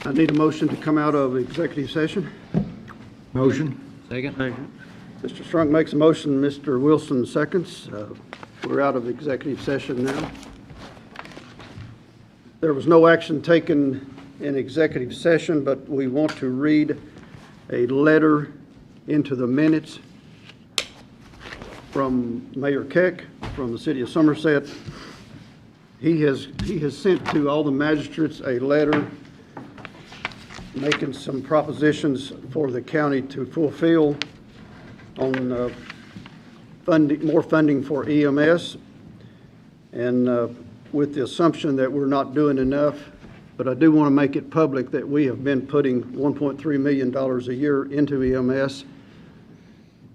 Speaker 1: I need a motion to come out of executive session.
Speaker 5: Motion?
Speaker 7: Second?
Speaker 1: Mr. Strunk makes a motion, Mr. Wilson seconds. We're out of executive session now. There was no action taken in executive session, but we want to read a letter into the minutes from Mayor Keck from the city of Somerset. He has sent to all the magistrates a letter making some propositions for the county to fulfill on funding, more funding for EMS, and with the assumption that we're not doing enough. But I do want to make it public that we have been putting $1.3 million a year into EMS,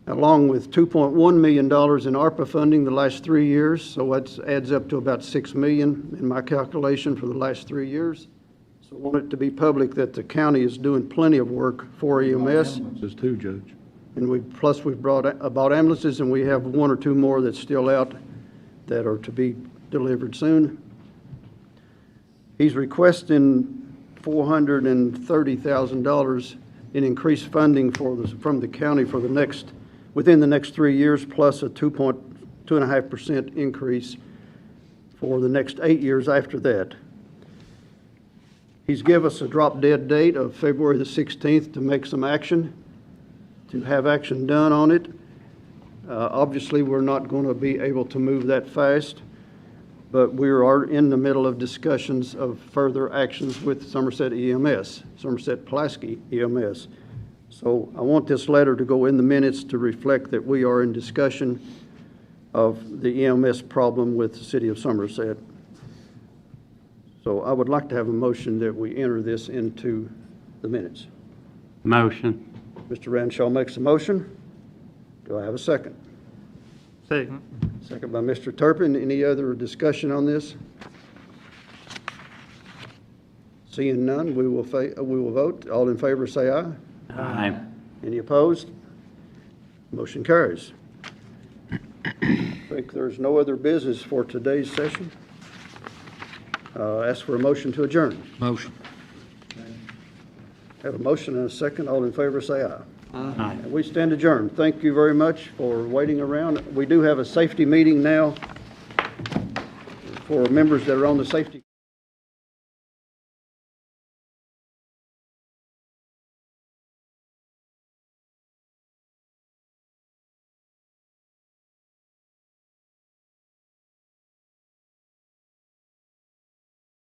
Speaker 1: along with $2.1 million in ARPA funding the last 3 years. So that adds up to about $6 million in my calculation for the last 3 years. So I want it to be public that the county is doing plenty of work for EMS.
Speaker 5: Says two, Judge.
Speaker 1: And we've bought ambulances, and we have 1 or 2 more that's still out that are to be delivered soon. He's requesting $430,000 in increased funding from the county for within the next 3 years, plus a 2.5% increase for the next 8 years after that. He's given us a drop-dead date of February the 16th to make some action, to have action done on it. Obviously, we're not going to be able to move that fast, but we are in the middle of discussions of further actions with Somerset EMS, Somerset Pulaski EMS. So I want this letter to go in the minutes to reflect that we are in discussion of the EMS problem with the city of Somerset. So I would like to have a motion that we enter this into the minutes.
Speaker 2: Motion.
Speaker 1: Mr. Ranshaw makes a motion. Do I have a second?
Speaker 8: Second.
Speaker 1: Second by Mr. Turpin. Any other discussion on this? Seeing none, we will vote. All in favor, say aye.
Speaker 2: Aye.
Speaker 1: Any opposed? Motion carries. I think there's no other business for today's session. Ask for a motion to adjourn.
Speaker 7: Motion.
Speaker 1: Have a motion and a second. All in favor, say aye.
Speaker 2: Aye.
Speaker 1: And we stand adjourned. Thank you very much for waiting around. We do have a safety meeting now for members that are on the safety.